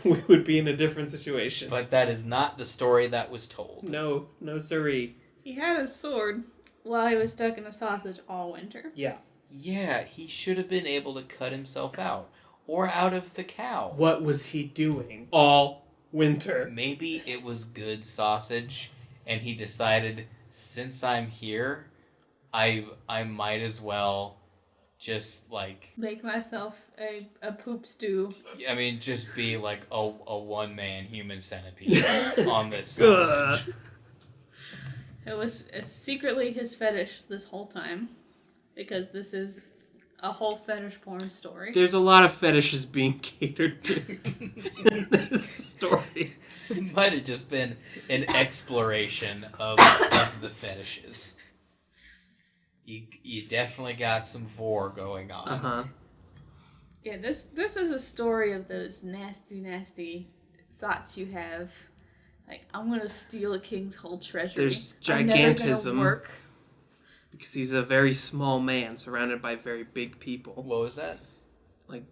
we would be in a different situation. But that is not the story that was told. No siree. He had a sword while he was stuck in a sausage all winter. Yeah. Yeah, he should have been able to cut himself out. or out of the cow. What was he doing all winter? Maybe it was good sausage, and he decided, since I'm here, I might as well just, like... Make myself a poop stew. I mean, just be, like, a one-man human centipede on this sausage. It was secretly his fetish this whole time, because this is a whole fetish porn story. There's a lot of fetishes being catered to in this story. It might have just been an exploration of the fetishes. You definitely got some vor going on. Uh-huh. Yeah, this is a story of those nasty, nasty thoughts you have. Like, I'm gonna steal a king's whole treasury. There's I'm never gigantism. gonna work. Because he's a very small man surrounded by very big people. What was that? Like,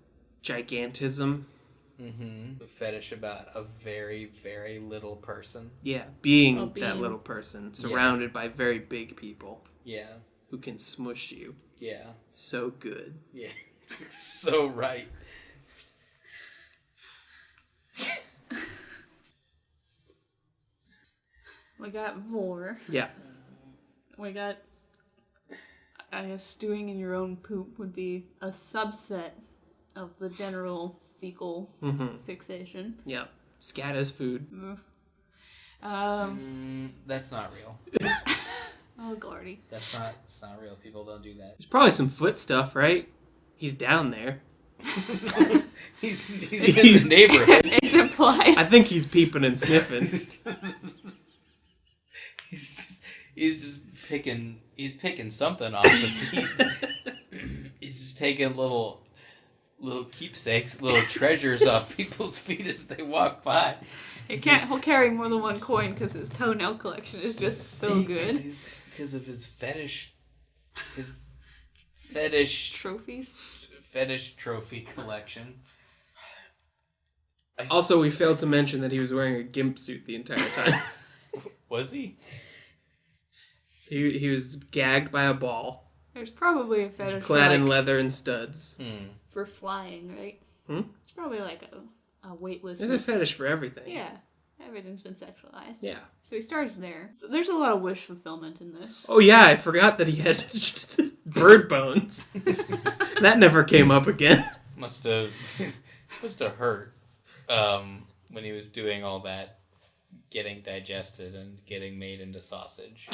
gigantism. Mm-hmm. A fetish about a very, very little person. Yeah, being Oh, that being- little person surrounded by very big people Yeah. who can smush you. Yeah. So good. Yeah. So right. We got vor. Yeah. We got, I guess, stewing in your own poop would be a subset of the general fecal fixation. Yeah. Scat as food. That's not real. Oh, Gordy. It's not real. People don't do that. There's probably some foot stuff, right? He's down there. He's in the neighborhood. It's implied. I think he's peeping and sniffing. He's just picking. He's picking something off the feet. He's just taking little keepsakes, little treasures off people's feet as they walk by. He'll carry more than one coin because his toenail collection is just so good. Because of his fetish. His fetish trophy collection. Also, we failed to mention that he was wearing a gimp suit the entire time. Was he? So he was gagged by a ball, There's probably a fetish clad for, in like, leather and studs. for flying, right? It's probably like a weightlessness. There's a fetish for everything. Yeah. Everything's been sexualized. Yeah. So he starts there. So there's a lot of wish fulfillment in this. Oh yeah, I forgot that he had bird bones. That never came up again. Must have hurt when he was doing all that, getting digested and getting made into sausage.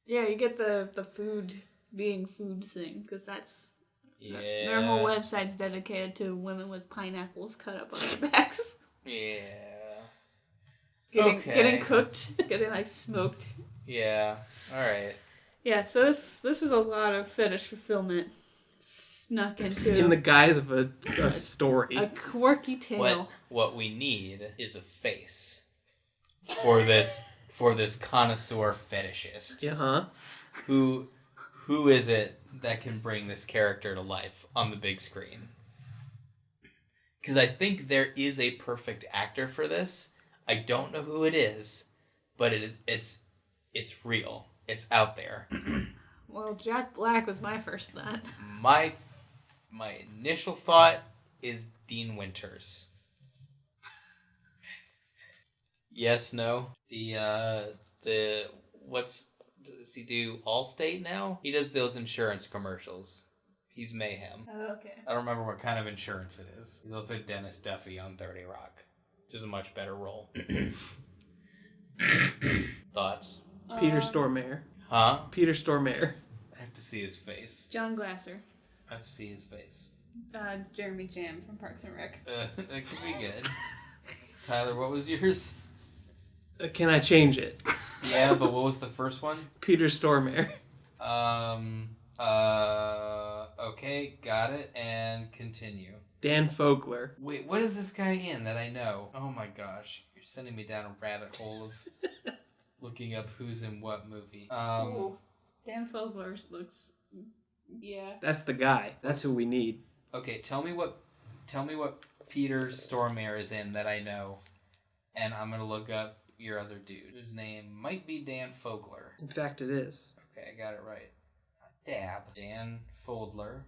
Yeah, you get the food being food thing, because that's... Yeah. Their whole website's dedicated to women with pineapples cut up on their backs. Yeah. Getting cooked, getting like smoked. Yeah. All right. Yeah, so this was a lot of fetish fulfillment snuck into In the guise of a story. a quirky tale. What we need is a face for this connoisseur fetishist. Yeah, Who is it that can bring this character to life on the big screen? Because I think there is a perfect actor for this. I don't know who it is, but it's real. It's out there. Well, Jack Black was my first thought. My initial thought is Dean Winters. Yes, no. Does he do Allstate now? He does those insurance commercials. He's Mayhem. Oh, okay. I don't remember what kind of insurance it is. He's also Dennis Duffy on 30 Rock. Which is a much better role. Thoughts? Peter Stormare. Huh? Peter Stormare. I have to see his face. John Glasser. I have to see his face. Jeremy Jam from Parks and Rec. That could be good. Tyler, what was yours? Can I change it? Yeah, but what was the first one? Peter Stormare. Okay, got it, and continue. Dan Folklore. Wait, what is this guy in that I know? Oh my gosh, you're sending me down a rabbit hole of looking up who's in what movie. Ooh, Dan Folklore looks... Yeah. That's the guy. That's who we need. Okay, tell me what Peter Stormare is in that I know, and I'm gonna look up your other dude, whose name might be Dan Folklore. In fact, it is. Okay, I got it right. Dan Folklore.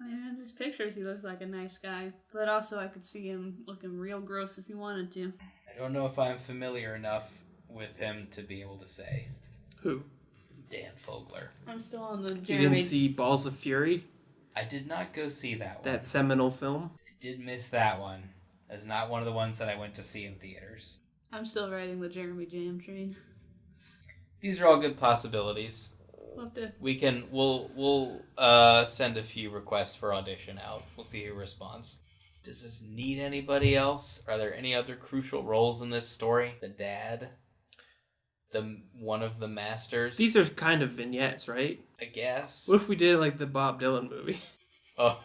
I mean, in his pictures, he looks like a nice guy. But also, I could see him looking real gross if he wanted to. I don't know if I'm familiar enough with him to be able to say. Who? Dan Folklore. I'm still on the You Jeremy. didn't see Balls of Fury? I did not go see that one. That seminal film? I did miss that one. That's not one of the ones that I went to see in theaters. I'm still riding the Jeremy Jam train. These are all good possibilities. We'll send a few requests for audition out. We'll see who responds. Does this need anybody else? Are there any other crucial roles in this story? The dad? One of the masters? These are kind of vignettes, right? I guess. What if we did it like the Bob Dylan movie? Oh,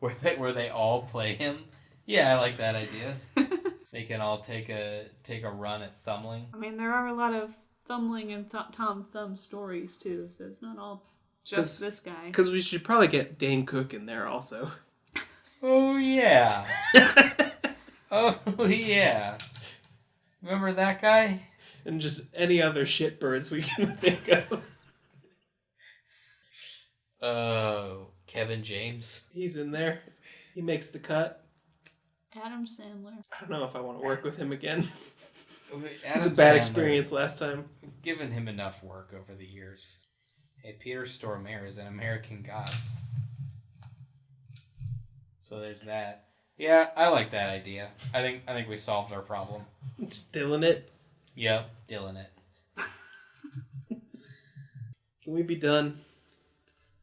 where they all play him? Yeah, I like that idea. They can all take a run at Thumbling. I mean, there are a lot of Thumbling and Tom Thumb stories, too, so it's not all just this guy. Because we should probably get Dane Cook in there also. Oh, yeah. Oh, yeah. Remember that guy? And just any other shitbirds we can think of. Oh, Kevin James. He's in there. He makes the cut. Adam Sandler. I don't know if I want to work with him again. It was a Adam bad Sandler. experience last time. We've given him enough work over the years. Hey, Peter Stormare is in American Gods. So there's that. Yeah, I like that idea. I think we solved our problem. Just Dylan it. Yep, Dylan it. Can we be done?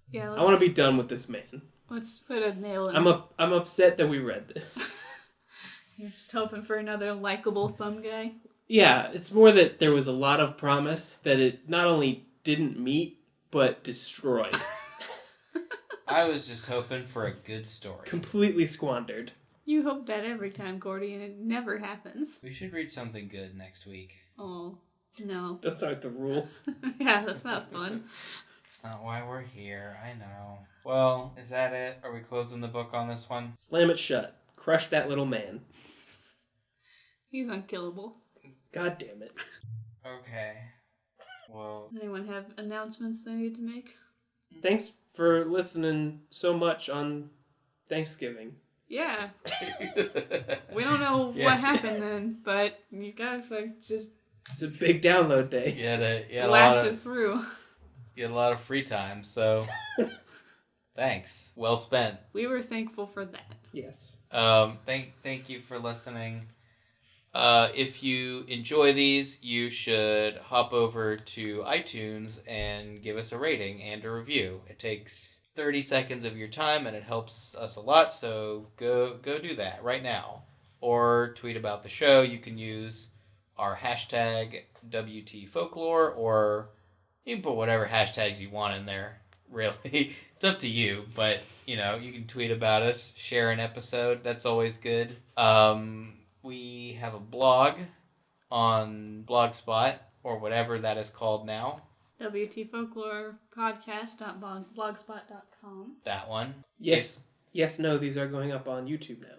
Yeah, I want to be done with this man. Let's put a nail in I'm upset that we read this. You're just hoping for another likable thumb guy? Yeah, it's more that there was a lot of promise that it not only didn't meet, but destroyed. I was just hoping for a good story. Completely squandered. You hope that every time, Gordy, and it never happens. We should read something good next week. Oh, no. Those aren't the rules. Yeah, that's not fun. That's not why we're here, I know. Well, is that it? Are we closing the book on this one? Slam it shut. Crush that little man. He's unkillable. God damn it. Okay. Well... Anyone have announcements they need to make? Thanks for listening so much on Thanksgiving. Yeah. We don't know what happened then, but you guys just It's a big download day. You blasted through. You had a lot of free time, so thanks. Well spent. We were thankful for that. Yes. Thank you for listening. If you enjoy these, you should hop over to iTunes and give us a rating and a review. It takes 30 seconds of your time and it helps us a lot, so go do that right now. Or tweet about the show. You can use our hashtag WTFolklore, or you can put whatever hashtags you want in there, really. It's up to you, but, you can tweet about us, share an episode. That's always good. We have a blog on Blogspot, or whatever that is called now. WTFolklorepodcast.blogspot.com. That one. Yes. Yes, no, these are going up on YouTube now.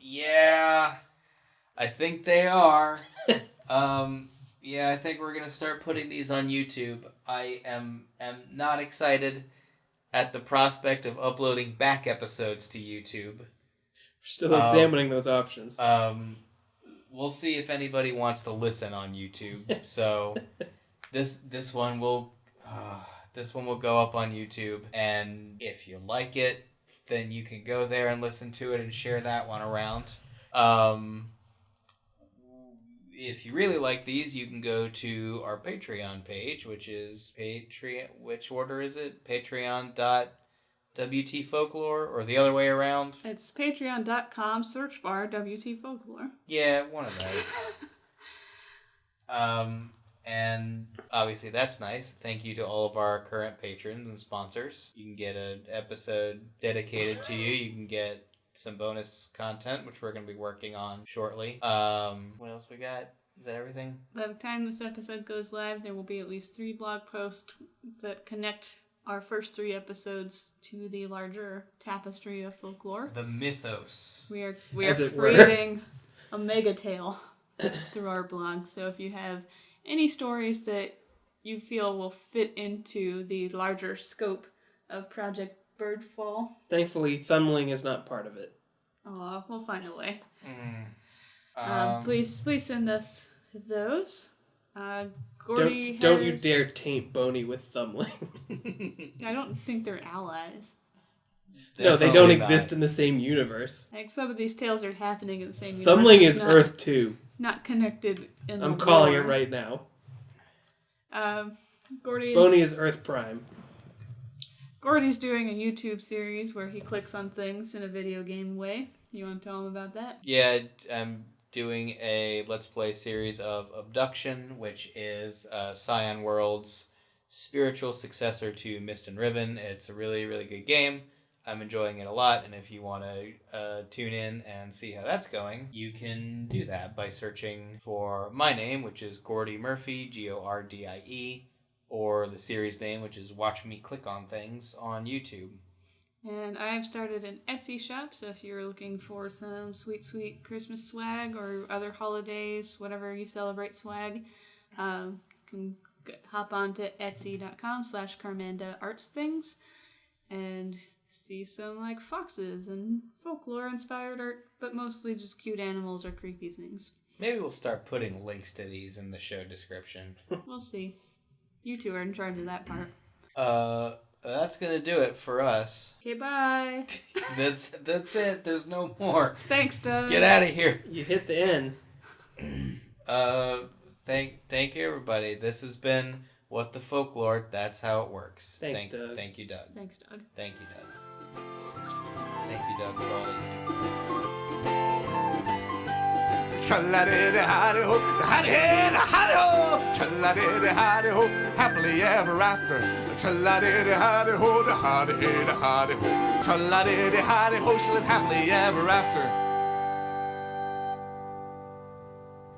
Yeah. I think they are. Yeah, I think we're going to start putting these on YouTube. I am not excited at the prospect of uploading back episodes to YouTube. We're still examining those options. We'll see if anybody wants to listen on YouTube. So this one will go up on YouTube, and if you like it, then you can go there and listen to it and share that one around. If you really like these, you can go to our Patreon page, which is which order is it? Patreon.WTFolklore, or the other way around? It's patreon.com search bar WTFolklore. Yeah, one of those. And obviously that's nice. Thank you to all of our current patrons and sponsors. You can get an episode dedicated to you. You can get some bonus content, which we're going to be working on shortly. What else we got? Is that everything? By the time this episode goes live, there will be at least 3 blog posts that connect our first 3 episodes to the larger tapestry of folklore. The mythos. We are As it were. creating a mega tale through our blog. So if you have any stories that you feel will fit into the larger scope of Project Birdfall. Thankfully, Thumbling is not part of it. Oh, we'll find a way. Please send us those. Gordy Don't you has- dare taint Boney with Thumbling. I don't think they're allies. No, they Definitely don't not. exist in the same universe. Like some of these tales are happening in the same universe. Thumbling just is not, Earth 2. Not connected in the I'm calling lore. it right now. Gordy is Earth Prime. Gordy's doing a YouTube series where he clicks on things in a video game way. You want to tell him about that? Yeah, I'm doing a Let's Play series of Abduction, which is Cyan World's spiritual successor to Mist and Riven. It's a really, really good game. I'm enjoying it a lot, and if you want to tune in and see how that's going, you can do that by searching for my name, which is Gordy Murphy, Gordie, or the series name, which is Watch Me Click on Things on YouTube. And I've started an Etsy shop, so if you're looking for some sweet, sweet Christmas swag or other holidays, whatever you celebrate swag, you can hop on to etsy.com/CarmandaArtsThings and see some like foxes and folklore-inspired art, but mostly just cute animals or creepy things. Maybe we'll start putting links to these in the show description. We'll see. You two are in charge of that part. That's gonna do it for us. Okay, bye. That's it. There's no more. Thanks, Doug. Get out of here. You hit the end. Thank you, everybody. This has been What the Folklore. That's how it works. Thanks, Doug. Thank you, Doug. Thanks, Doug. Thank you, Doug. Thank you, Doug, for all that you do. Tra-la-di-di-hi-di-ho, hi-di-hi-di-hi-di-ho. Tra-la-di-di-hi-di-ho, happily ever after. Tra-la-di-di-hi-di-ho, hi-di-hi-di-hi-di-ho. Tra-la-di-di-hi-di-ho, she lived happily ever after.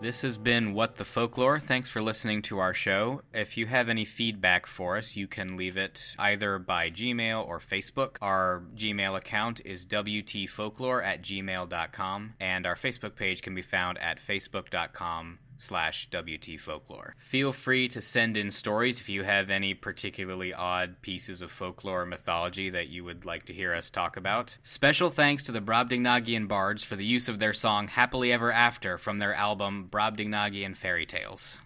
This has been What the Folklore. Thanks for listening to our show. If you have any feedback for us, you can leave it either by Gmail or Facebook. Our Gmail account is wtfolklore@gmail.com, and our Facebook page can be found at facebook.com/wtfolklore. Feel free to send in stories if you have any particularly odd pieces of folklore or mythology that you would like to hear us talk about. Special thanks to the Brobdingnagian Bards for the use of their song Happily Ever After from their album Brobdingnagian Fairy Tales.